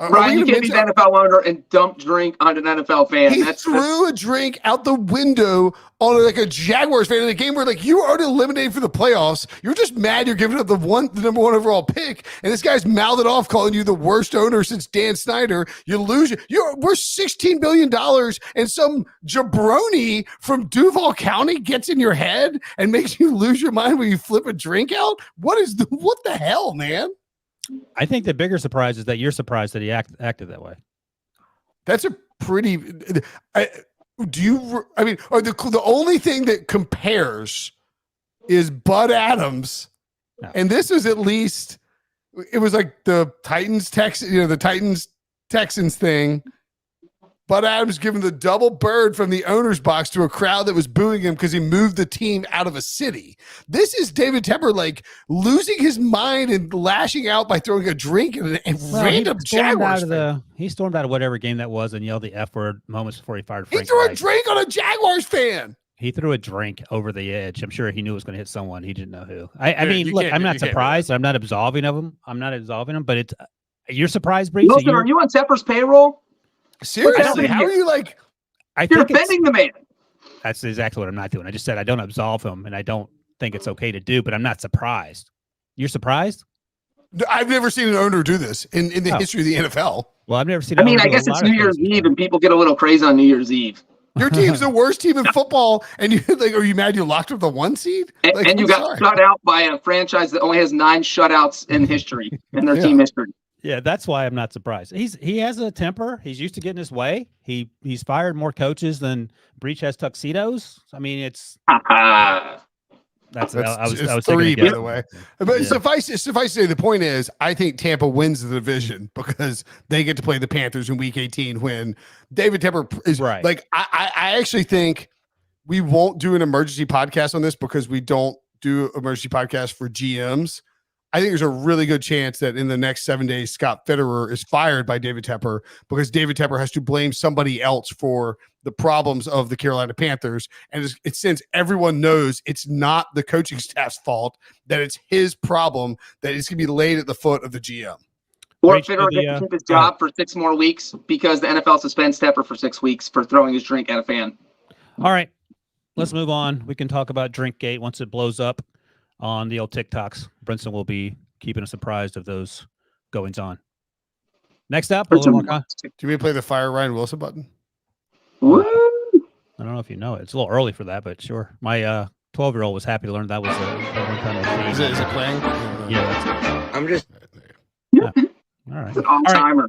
Ryan, you can't be an NFL owner and dump drink on an NFL fan. He threw a drink out the window on like a Jaguars fan in a game where like you were already eliminated for the playoffs. You're just mad you're giving up the number one overall pick, and this guy's mouthed off calling you the worst owner since Dan Snyder. You lose. We're $16 billion, and some jabroni from Duval County gets in your head and makes you lose your mind when you flip a drink out. What the hell, man? I think the bigger surprise is that you're surprised that he acted that way. That's a pretty. The only thing that compares is Bud Adams, and this is at least. It was like the Titans Texans thing. Bud Adams giving the double bird from the owner's box to a crowd that was booing him because he moved the team out of a city. This is David Tepper like losing his mind and lashing out by throwing a drink and random Jaguars. He stormed out of whatever game that was and yelled the F word moments before he fired Frank. He threw a drink on a Jaguars fan. He threw a drink over the edge. I'm sure he knew it was going to hit someone. He didn't know who. I mean, look, I'm not surprised. I'm not absolving him. But you're surprised, Breech. Wilson, are you on Tepper's payroll? Seriously, how are you like? You're defending the man. That's exactly what I'm not doing. I just said I don't absolve him, and I don't think it's okay to do, but I'm not surprised. You're surprised? I've never seen an owner do this in the history of the NFL. Well, I've never seen. I mean, I guess it's New Year's Eve, and people get a little crazy on New Year's Eve. Your team's the worst team in football, and you like, are you mad you locked up the 1 seed? Like, and you got shut out by a franchise that only has 9 shutouts in history in their team history. Yeah, that's why I'm not surprised. He has a temper. He's used to getting his way. He's fired more coaches than Breech has tuxedos. I mean, it's I was 3, by the way. But suffice to say, the point is, I think Tampa wins the division because they get to play the Panthers in Week 18. When David Tepper is right. Like, I actually think we won't do an emergency podcast on this because we don't do emergency podcasts for GMs. I think there's a really good chance that in the next 7 days, Scott Fitterer is fired by David Tepper because David Tepper has to blame somebody else for the problems of the Carolina Panthers. And it's since everyone knows it's not the coaching staff's fault, that it's his problem, that it's going to be laid at the foot of the GM. Or Fitterer gets to keep his job for 6 more weeks because the NFL suspends Tepper for 6 weeks for throwing his drink at a fan. All right, let's move on. We can talk about Drinkgate once it blows up on the old TikToks. Brinson will be keeping us apprised of those goings on. Next up, a little more. Do you mean play the Fire Ryan Wilson button? Woo! I don't know if you know it. It's a little early for that, but sure. My 12-year-old was happy to learn that was a one-time. Is it playing? Yeah, that's I'm just all right. It's an all-timer.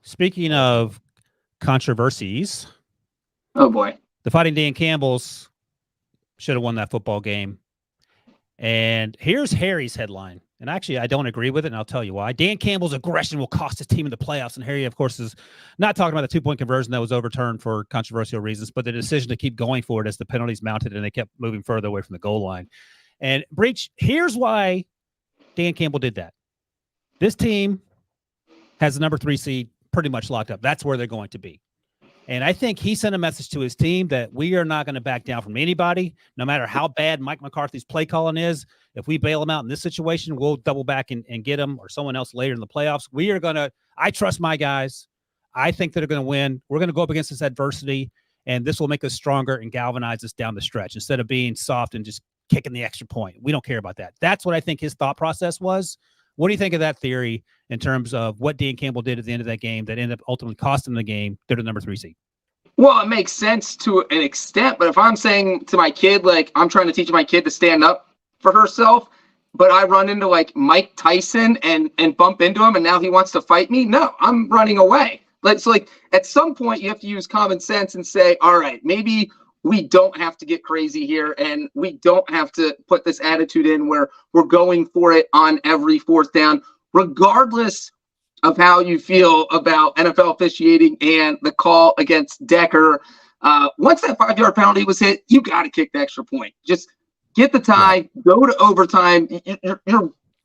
Speaking of controversies, Oh boy. the Fighting Dan Campbells should have won that football game. And here's Harry's headline. And actually, I don't agree with it, and I'll tell you why. Dan Campbell's aggression will cost his team in the playoffs. And Harry, of course, is not talking about the 2-point conversion that was overturned for controversial reasons, but the decision to keep going for it as the penalties mounted and they kept moving further away from the goal line. And Breech, here's why Dan Campbell did that. This team has the number 3 seed pretty much locked up. That's where they're going to be. And I think he sent a message to his team that we are not going to back down from anybody, no matter how bad Mike McCarthy's play calling is. If we bail him out in this situation, we'll double back and get him or someone else later in the playoffs. We are going to – I trust my guys. I think that they're going to win. We're going to go up against this adversity, and this will make us stronger and galvanize us down the stretch instead of being soft and just kicking the extra point. We don't care about that. That's what I think his thought process was. What do you think of that theory in terms of what Dan Campbell did at the end of that game that ended up ultimately costing the game? They're the number 3 seed. Well, it makes sense to an extent, but if I'm saying to my kid, like I'm trying to teach my kid to stand up for herself, but I run into like Mike Tyson and bump into him and now he wants to fight me, no, I'm running away. So like at some point you have to use common sense and say, all right, maybe we don't have to get crazy here and we don't have to put this attitude in where we're going for it on every 4th down, regardless of how you feel about NFL officiating and the call against Decker. Once that 5-yard penalty was hit, you got to kick the extra point. Just get the tie, go to overtime.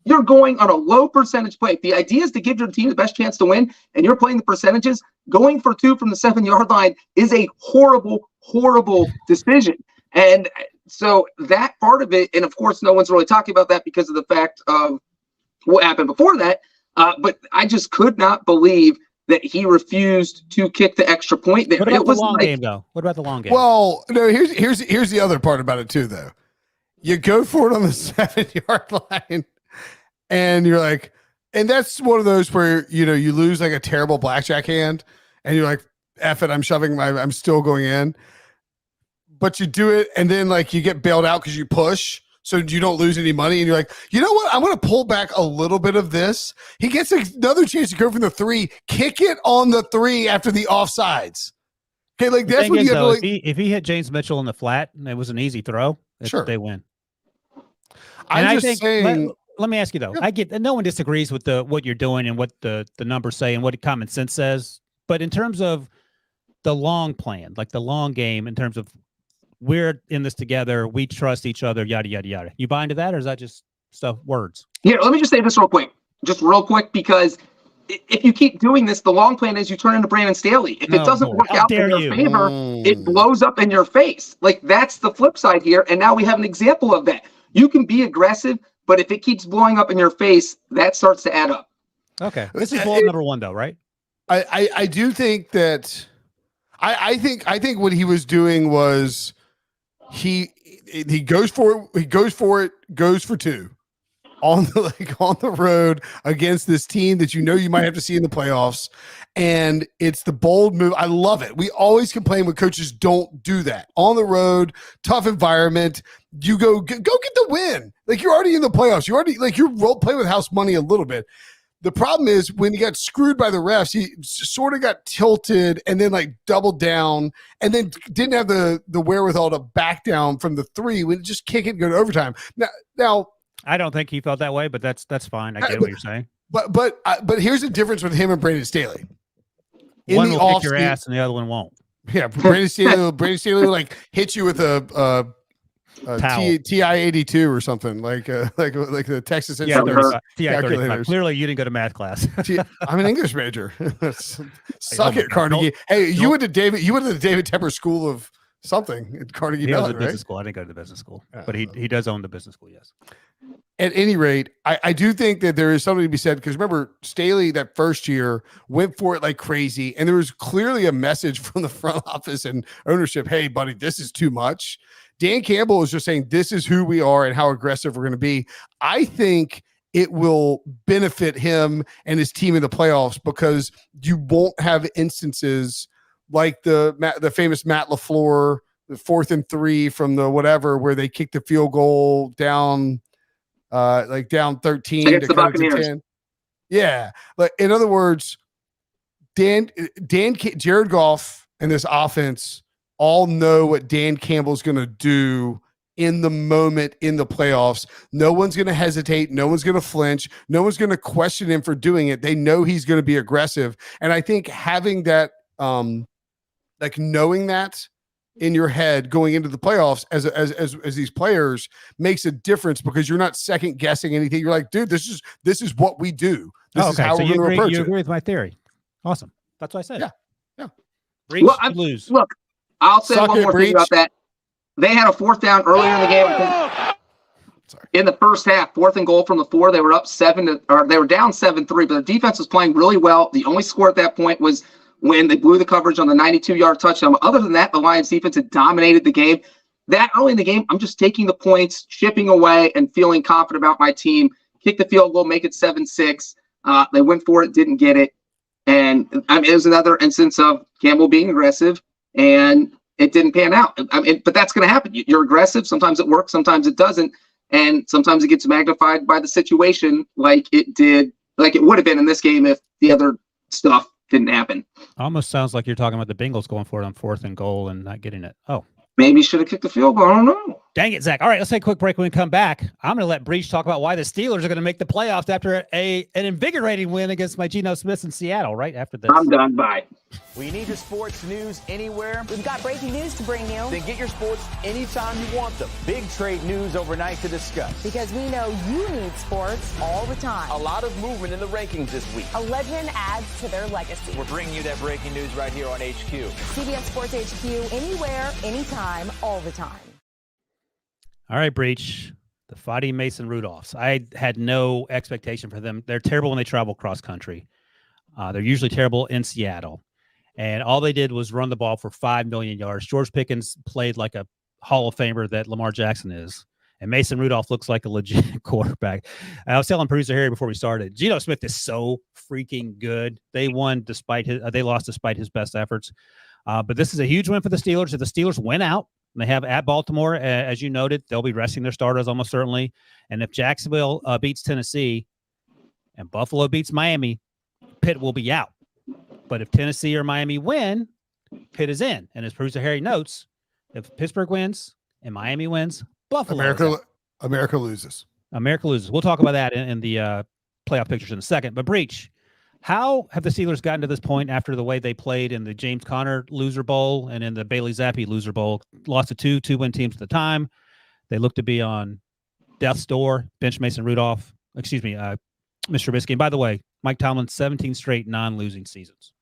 You're going on a low percentage play. The idea is to give your team the best chance to win, and you're playing the percentages. Going for 2 from the 7-yard line is a horrible, horrible decision. And so that part of it, and of course, no one's really talking about that because of the fact of what happened before that. But I just could not believe that he refused to kick the extra point. What about the long game, though? What about the long game? Well, no. Here's the other part about it too, though. You go for it on the 7-yard line, and you're like, and that's one of those where you lose like a terrible blackjack hand, and you're like, "F it, I'm still going in." But you do it, and then like you get bailed out because you push. So you don't lose any money, and you're like, you know what? I'm going to pull back a little bit of this. He gets another chance to go from the 3, kick it on the 3 after the offsides. Okay, like that's what you have to. If he hit James Mitchell in the flat, and it was an easy throw. Sure, they win. I'm just saying. Let me ask you though. I get that no one disagrees with what you're doing and what the numbers say and what common sense says. But in terms of the long plan, like the long game, in terms of we're in this together, we trust each other, yada, yada, yada. You buy into that, or is that just stuff, words? Here, let me just say this real quick, because if you keep doing this, the long plan is you turn into Brandon Staley. If it doesn't work out in your favor, it blows up in your face. Like that's the flip side here. And now we have an example of that. You can be aggressive, but if it keeps blowing up in your face, that starts to add up. Okay. This is bullet number 1 though, right? I do think that I think what he was doing was he goes for it, goes for 2 on the road against this team that you might have to see in the playoffs, and it's the bold move. I love it. We always complain when coaches don't do that on the road, tough environment. You go get the win. Like you're already in the playoffs. You already you're role play with house money a little bit. The problem is when he got screwed by the refs, he sort of got tilted and then doubled down and then didn't have the wherewithal to back down from the 3. We just kick it and go to overtime. Now I don't think he felt that way, but that's fine. I get what you're saying. But here's the difference with him and Brandon Staley. One will kick your ass and the other one won't. Yeah, Brandon Staley will hit you with a TI-82 or something like the Texas TI-35. Clearly, you didn't go to math class. I'm an English major. Suck it, Carnegie. Hey, you went to the David Tepper School of something at Carnegie Mellon, right? Business school. I didn't go to the business school, but he does own the business school. Yes. At any rate, I do think that there is something to be said because remember, Staley that first year went for it like crazy, and there was clearly a message from the front office and ownership. Hey, buddy, this is too much. Dan Campbell is just saying this is who we are and how aggressive we're going to be. I think it will benefit him and his team in the playoffs because you won't have instances like the famous Matt LaFleur 4th and 3 from the whatever, where they kicked the field goal down, down 13 against to the cut it to Buccaneers. 10. Yeah. Like, in other words, Jared Goff and this offense all know what Dan Campbell's going to do in the moment in the playoffs. No one's going to hesitate. No one's going to flinch. No one's going to question him for doing it. They know he's going to be aggressive. And I think having that, knowing that in your head going into the playoffs as these players makes a difference, because you're not second guessing anything. You're like, dude, this is what we do. This is how so we're going to approach you it. agree with my theory. Awesome. That's what I said. Yeah. Breach, Well, you lose. Look, I'll say Suck one it, more Breech. thing about that. They had a 4th down earlier in the game. I think, in the first half, 4th and goal from the 4. They were up they were down 7-3, but their defense was playing really well. The only score at that point was when they blew the coverage on the 92-yard touchdown. Other than that, the Lions defense had dominated the game. That early in the game, I'm just taking the points, chipping away, and feeling confident about my team. Kick the field goal, make it 7-6. They went for it, didn't get it. And it was another instance of Campbell being aggressive, and it didn't pan out. But that's going to happen. You're aggressive. Sometimes it works, sometimes it doesn't. And sometimes it gets magnified by the situation, like it would have been in this game if the other stuff didn't happen. Almost sounds like you're talking about the Bengals going for it on 4th and goal and not getting it. Oh, Maybe should have kicked the field goal. I don't know. dang it, Zach. All right, let's take a quick break. When we come back, I'm going to let Breech talk about why the Steelers are going to make the playoffs after an invigorating win against my Geno Smith in Seattle right after this. I'm done. Bye. When you need your sports news anywhere, We've got breaking news to bring you then get your sports anytime you want them. Big trade news overnight to discuss. because we know you need sports all the time. A lot of movement in the rankings this week. A legend adds to their legacy. We're bringing you that breaking news right here on HQ. CBS Sports HQ, anywhere, anytime, all the time. All right, Breech, the Fighting Mason Rudolphs. I had no expectation for them. They're terrible when they travel cross country. They're usually terrible in Seattle. And all they did was run the ball for 5 million yards. George Pickens played like a Hall of Famer that Lamar Jackson is. And Mason Rudolph looks like a legit quarterback. I was telling producer Harry before we started, Geno Smith is so freaking good. They lost despite his best efforts. But this is a huge win for the Steelers. If the Steelers win out, they have at Baltimore, as you noted, they'll be resting their starters almost certainly. And if Jacksonville beats Tennessee and Buffalo beats Miami, Pitt will be out. But if Tennessee or Miami win, Pitt is in. And as producer Harry notes, if Pittsburgh wins and Miami wins, Buffalo America loses. America loses. We'll talk about that in the playoff pictures in a second. But Breech, how have the Steelers gotten to this point after the way they played in the James Conner Loser Bowl and in the Bailey Zappi Loser Bowl? Lost to two-win teams at the time. They look to be on death's door. Bench Mason Rudolph. Mr. Trubisky. And by the way, Mike Tomlin, 17 straight non-losing seasons.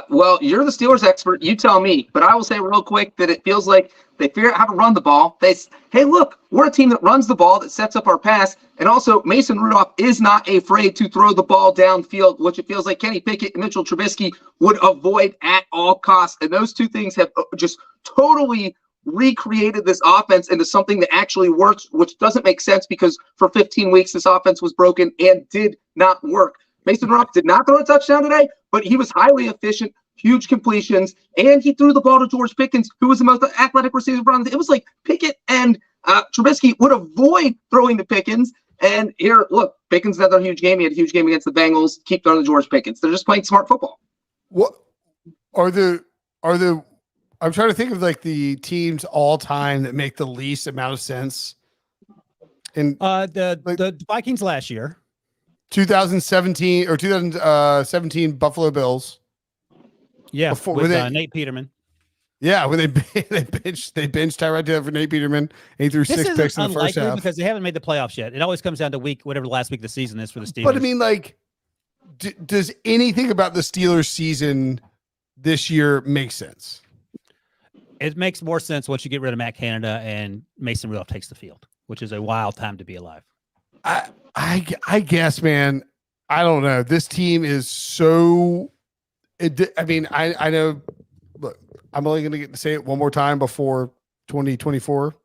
Well, you're the Steelers expert. You tell me. But I will say real quick that it feels like they figure out how to run the ball. Hey, look, we're a team that runs the ball, that sets up our pass. And also, Mason Rudolph is not afraid to throw the ball downfield, which it feels like Kenny Pickett and Mitchell Trubisky would avoid at all costs. And those two things have just totally recreated this offense into something that actually works, which doesn't make sense because for 15 weeks, this offense was broken and did not work. Mason Rudolph did not throw a touchdown today, but he was highly efficient, huge completions, and he threw the ball to George Pickens, who was the most athletic receiver on the. It was like Pickett and Trubisky would avoid throwing to Pickens. And here, look, Pickens another huge game. He had a huge game against the Bengals. Keep throwing to George Pickens. They're just playing smart football. What are the? I'm trying to think of like the teams all time that make the least amount of sense. And The Vikings last year. 2017 or 2017 Buffalo Bills. Yeah, with Nate Peterman. Yeah, when they benched Tyrod Taylor for Nate Peterman, and he threw 6 picks in the first half. Because they haven't made the playoffs yet. It always comes down to whatever the last week of the season is for the Steelers. But I mean, like, does anything about the Steelers season this year make sense? It makes more sense once you get rid of Matt Canada and Mason Rudolph takes the field, which is a wild time to be alive. I guess, man. I don't know. This team is so. I mean, I know. Look, I'm only going to get to say it one more time before 2024.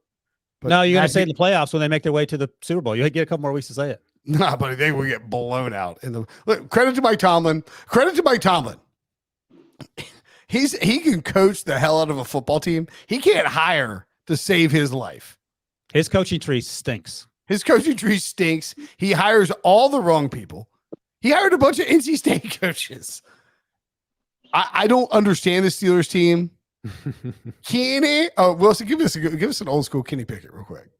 No, you're going to say it in the playoffs when they make their way to the Super Bowl. You get a couple more weeks to say it. Nah, but they will get blown out in the. Look, credit to Mike Tomlin. he can coach the hell out of a football team. He can't hire to save his life. His coaching tree stinks. His coaching tree stinks. He hires all the wrong people. He hired a bunch of NC State coaches. I don't understand the Steelers team. Kenny, Wilson, give us an old school Kenny Pickett real quick.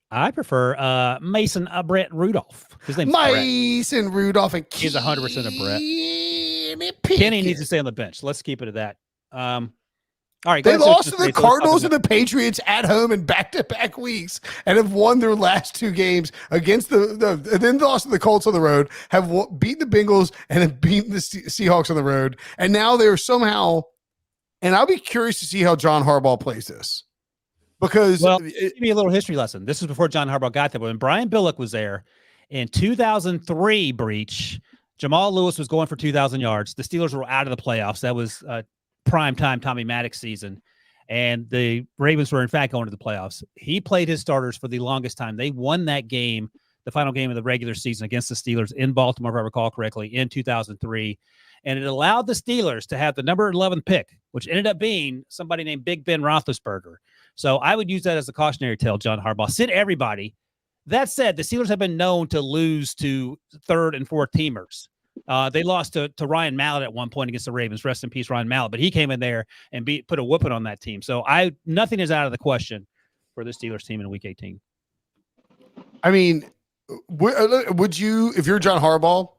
I prefer Mason Brett Rudolph. His name's Mason Rudolph, and he's 100% a Brett. Pickett. Kenny needs to stay on the bench. Let's keep it at that. All right, they lost to the Cardinals and the Patriots at home in back-to-back weeks, and have won their last two games against and then lost to the Colts on the road. Have beat the Bengals and have beaten the Seahawks on the road, and now they're somehow. And I'll be curious to see how John Harbaugh plays this, because give me a little history lesson. This was before John Harbaugh got there, but when Brian Billick was there in 2003, Breech, Jamal Lewis was going for 2,000 yards. The Steelers were out of the playoffs. That was prime time Tommy Maddox season, and the Ravens were in fact going to the playoffs. He played his starters for the longest time. They won that game, the final game of the regular season against the Steelers in Baltimore, if I recall correctly, in 2003. And it allowed the Steelers to have the number 11 pick, which ended up being somebody named Big Ben Roethlisberger. So I would use that as a cautionary tale, John Harbaugh. Sit everybody. That said, the Steelers have been known to lose to third and fourth teamers. They lost to Ryan Mallett at one point against the Ravens. Rest in peace, Ryan Mallett. But he came in there and put a whooping on that team. So nothing is out of the question for the Steelers team in Week 18. I mean, would you, if you're John Harbaugh,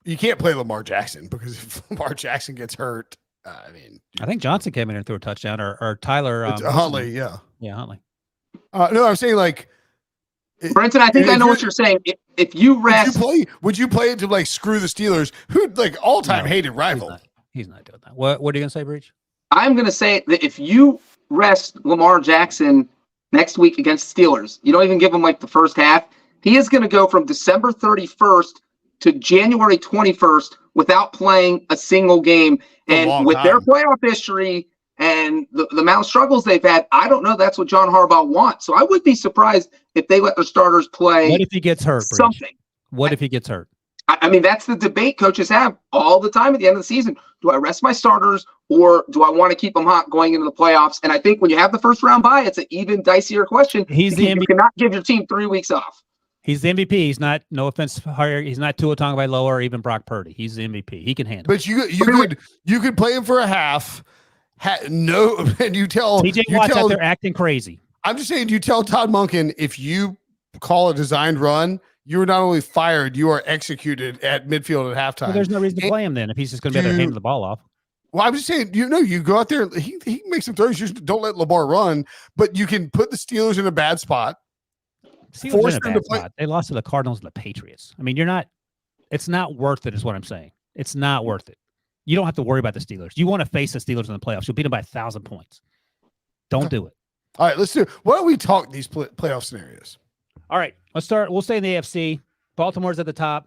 you can't play Lamar Jackson, because if Lamar Jackson gets hurt, I think Johnson came in and threw a touchdown, or Tyler Huntley, yeah, Huntley. No, I'm saying like Brinson. I think I know what you're saying. If you rest, would you play it to like screw the Steelers, who like all time hated rival? He's not doing that. What are you gonna say, Breech? I'm gonna say that if you rest Lamar Jackson next week against Steelers, you don't even give him like the first half. He is going to go from December 31st to January 21st without playing a single game. And with their playoff history and the amount of struggles they've had, I don't know that's what John Harbaugh wants. So I would be surprised if they let their starters play. What if he gets hurt? Something. What if he gets hurt? I mean, that's the debate coaches have all the time at the end of the season. Do I rest my starters, or do I want to keep them hot going into the playoffs? And I think when you have the first round bye, it's an even dicier question. He's the MVP. You cannot give your team 3 weeks off. He's the MVP. He's not, no offense, he's not Tua Tagovailoa or even Brock Purdy. He's the MVP. He can handle it. But you could play him for a half. And you tell TJ Watt's out there acting crazy. I'm just saying, you tell Todd Monken, if you call a designed run, you are not only fired, you are executed at midfield at halftime. Well, there's no reason to play him then if he's just going to be able to hand the ball off. Well, I'm just saying, you go out there, he makes some throws. You just don't let Lamar run, but you can put the Steelers in a bad spot. Force them to play. They lost to the Cardinals and the Patriots. I mean, it's not worth it, is what I'm saying. It's not worth it. You don't have to worry about the Steelers. You want to face the Steelers in the playoffs. You'll beat them by 1,000 points. Don't do it. All right, let's do it. Why don't we talk these playoff scenarios? All right, let's start. We'll stay in the AFC. Baltimore's at the top.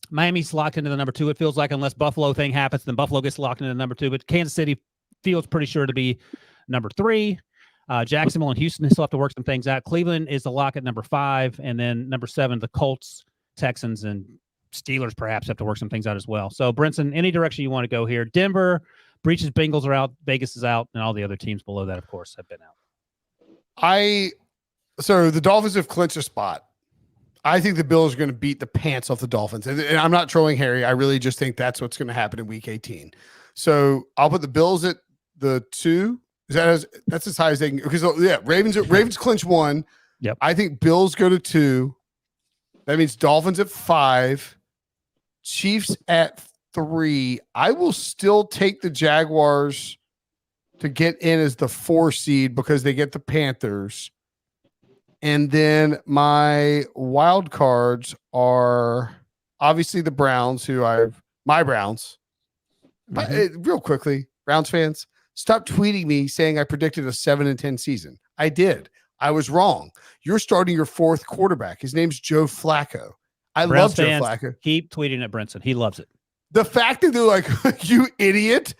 Miami's locked into the number 2. It feels like, unless Buffalo thing happens, then Buffalo gets locked into the number 2. But Kansas City feels pretty sure to be number 3. Jacksonville and Houston still have to work some things out. Cleveland is the lock at number 5. And then number 7, the Colts, Texans, and Steelers perhaps have to work some things out as well. So, Brinson, any direction you want to go here. Denver, Breech's Bengals are out. Vegas is out. And all the other teams below that, of course, have been out. So the Dolphins have clinched a spot. I think the Bills are going to beat the pants off the Dolphins. And I'm not trolling Harry. I really just think that's what's going to happen in Week 18. So I'll put the Bills at the 2. That's as high as they can. Because, Ravens clinch 1. Yep. I think Bills go to 2. That means Dolphins at 5. Chiefs at 3. I will still take the Jaguars to get in as the 4 seed because they get the Panthers. And then my wild cards are obviously the Browns, my Browns. Mm-hmm. Real quickly, Browns fans, stop tweeting me saying I predicted a 7-10 season. I did. I was wrong. You're starting your 4th quarterback. His name's Joe Flacco. I love Joe Flacco. Keep tweeting at Brinson. He loves it. The fact that they're like, you idiot.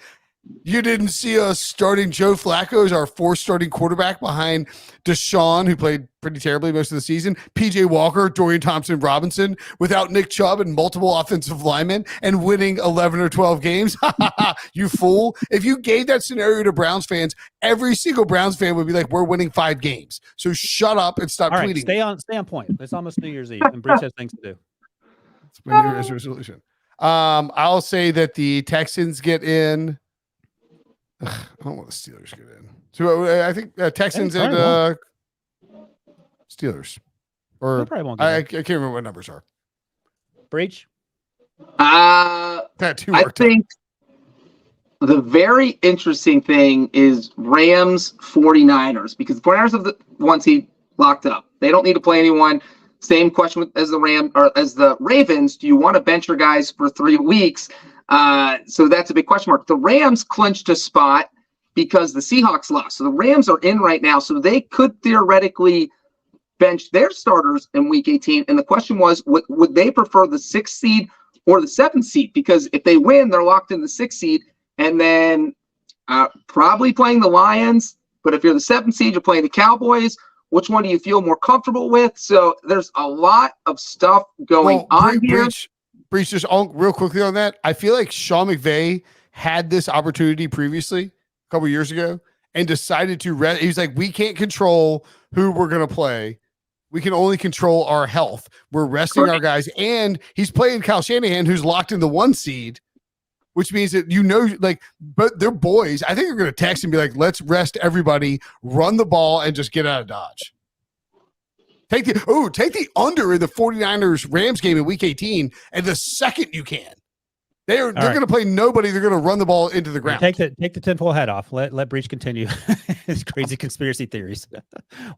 You didn't see us starting Joe Flacco as our fourth starting quarterback behind Deshaun, who played pretty terribly most of the season, PJ Walker, Dorian Thompson-Robinson, without Nick Chubb and multiple offensive linemen, and winning 11 or 12 games. You fool. If you gave that scenario to Browns fans, every single Browns fan would be like, we're winning 5 games. So shut up and stop All right, tweeting. stay on point. It's almost New Year's Eve, and Breech has things to do. It's my New Year's resolution. I'll say that the Texans get in. I don't want the Steelers to get in. So I think Texans and Steelers. Or I can't remember what numbers are. Breech? I think the very interesting thing is Rams 49ers, because the 49ers have the one seed locked up. They don't need to play anyone. Same question as the Ravens. Do you want to bench your guys for 3 weeks? So that's a big question mark. The Rams clinched a spot because the Seahawks lost. So the Rams are in right now. So they could theoretically bench their starters in week 18. And the question was, would they prefer the 6th seed or the 7th seed? Because if they win, they're locked in the 6th seed. And then probably playing the Lions. But if you're the 7th seed, you're playing the Cowboys. Which one do you feel more comfortable with? So there's a lot of stuff going on here. Breech, just real quickly on that. I feel like Sean McVay had this opportunity previously, a couple years ago, and decided to he's like, we can't control who we're going to play. We can only control our health. We're resting our guys. And he's playing Kyle Shanahan, who's locked in the 1 seed, which means that, but they're boys. I think they're going to text and be like, let's rest everybody, run the ball, and just get out of Dodge. Take the under in the 49ers Rams game in week 18, and the second you can. They're going to play nobody. They're going to run the ball into the ground. Take the tinfoil hat off. Let Breech continue his crazy conspiracy theories.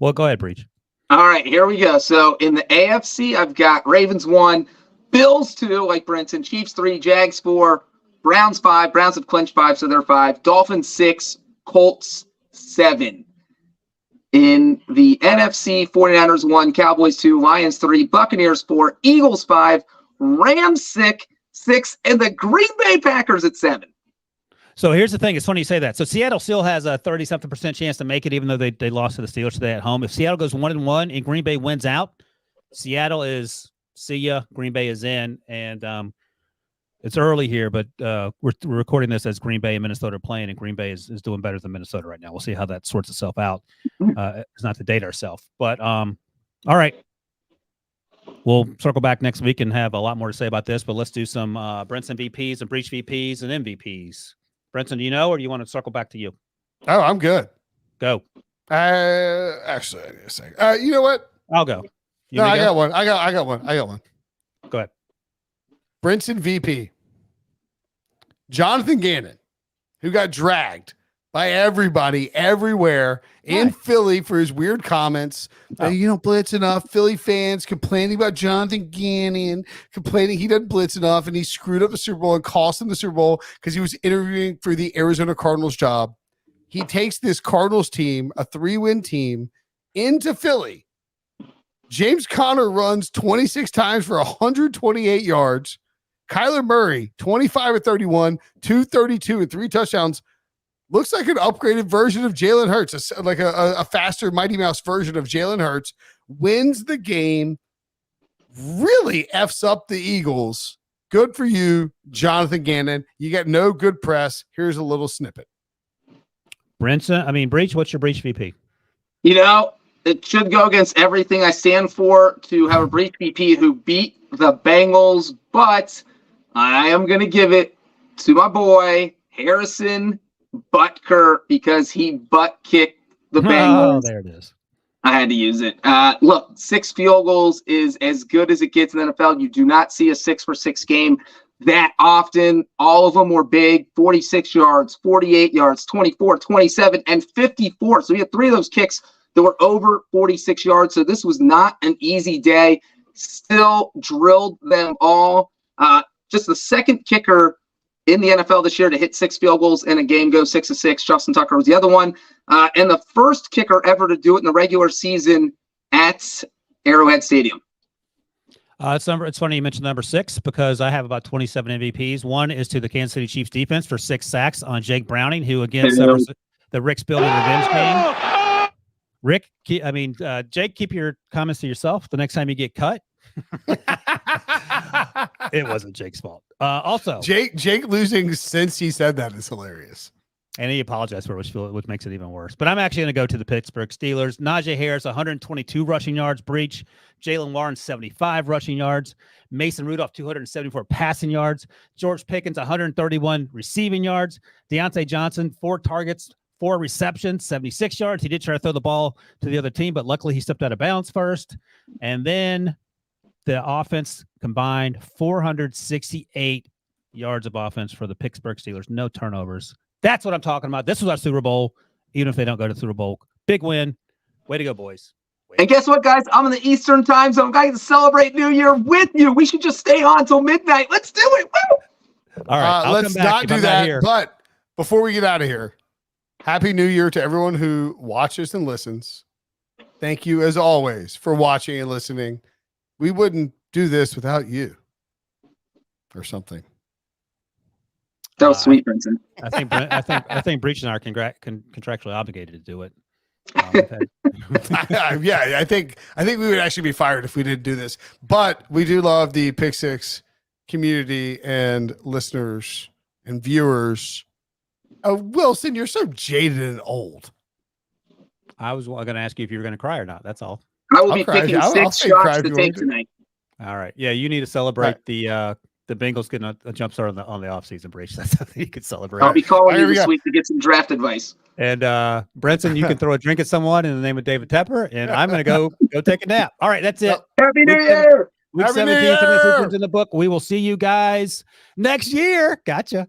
Well, go ahead, Breech. All right, here we go. So in the AFC, I've got Ravens 1, Bills 2, like Brinson, Chiefs 3, Jags 4, Browns 5. Browns have clinched 5, so they're 5. Dolphins 6, Colts 7. In the NFC, 49ers 1, Cowboys 2, Lions 3, Buccaneers 4, Eagles 5, Rams 6, and the Green Bay Packers at 7. So here's the thing. It's funny you say that. So Seattle still has a 30-something% chance to make it, even though they lost to the Steelers today at home. If Seattle goes 1-1 and Green Bay wins out, Seattle see ya. Green Bay is in, and it's early here, but we're recording this as Green Bay and Minnesota are playing, and Green Bay is doing better than Minnesota right now. We'll see how that sorts itself out. It's not to date ourselves. But, all right. We'll circle back next week and have a lot more to say about this, but let's do some Brinson VPs and Breech VPs and MVPs. Brinson, do you know, or do you want to circle back to you? Oh, I'm good. Go. Actually, I need a second. You know what? I'll go. I got one. I got one. Go ahead. Brinson VP. Jonathan Gannon, who got dragged by everybody everywhere in Philly for his weird comments. Blitz enough. Philly fans complaining about Jonathan Gannon, complaining he doesn't blitz enough, and he screwed up the Super Bowl and cost him the Super Bowl because he was interviewing for the Arizona Cardinals job. He takes this Cardinals team, a 3-win team, into Philly. James Conner runs 26 times for 128 yards. Kyler Murray, 25 of 31, 232 and 3 touchdowns. Looks like an upgraded version of Jalen Hurts, like a faster Mighty Mouse version of Jalen Hurts. Wins the game, really F's up the Eagles. Good for you, Jonathan Gannon. You got no good press. Here's a little snippet. Breech, what's your Breech VP? It should go against everything I stand for to have a Breech VP who beat the Bengals, but I am going to give it to my boy, Harrison Butker, because he butt kicked the Bengals. Oh, there it is. I had to use it. Look, 6 field goals is as good as it gets in the NFL. You do not see a 6-for-6 game that often. All of them were big, 46 yards, 48 yards, 24, 27, and 54. So we had 3 of those kicks that were over 46 yards. So this was not an easy day. Still drilled them all. Just the second kicker in the NFL this year to hit 6 field goals in a game, go 6 of 6. Justin Tucker was the other one. And the first kicker ever to do it in the regular season at Arrowhead Stadium. It's funny you mentioned number 6 because I have about 27 MVPs. One is to the Kansas City Chiefs defense for 6 sacks on Jake Browning, who again suffers the Rick Spillman revenge game. Rick, Jake, keep your comments to yourself the next time you get cut. It wasn't Jake's fault. Also, Jake losing since he said that is hilarious. And he apologized for it, which makes it even worse. But I'm actually going to go to the Pittsburgh Steelers. Najee Harris, 122 rushing yards. Breech. Jalen Warren, 75 rushing yards. Mason Rudolph, 274 passing yards. George Pickens, 131 receiving yards. Deontay Johnson, 4 targets, 4 receptions, 76 yards. He did try to throw the ball to the other team, but luckily he stepped out of bounds first. And then the offense combined 468 yards of offense for the Pittsburgh Steelers. No turnovers. That's what I'm talking about. This was our Super Bowl, even if they don't go to the Super Bowl. Big win. Way to go, boys. And guess what, guys? I'm in the Eastern time zone. I get to celebrate New Year with you. We should just stay on until midnight. Let's do it. Woo! All right. Let's not do that. But before we get out of here, Happy New Year to everyone who watches and listens. Thank you, as always, for watching and listening. We wouldn't do this without you or something. That was sweet, Brinson. I think Breech and I are contractually obligated to do it. Yeah, I think we would actually be fired if we didn't do this. But we do love the Pick Six community and listeners and viewers. Wilson, you're so jaded and old. I was going to ask you if you were going to cry or not. That's all. I will be picking 6 shots to take tonight. All right. Yeah, you need to celebrate the Bengals getting a jump start on the offseason, Breech. That's something you could celebrate. I'll be calling you this week to get some draft advice. And Brinson, you can throw a drink at someone in the name of David Tepper, and I'm going to go take a nap. All right, that's it. Happy New Year! Week 17, 17 in the book. We will see you guys next year. Gotcha.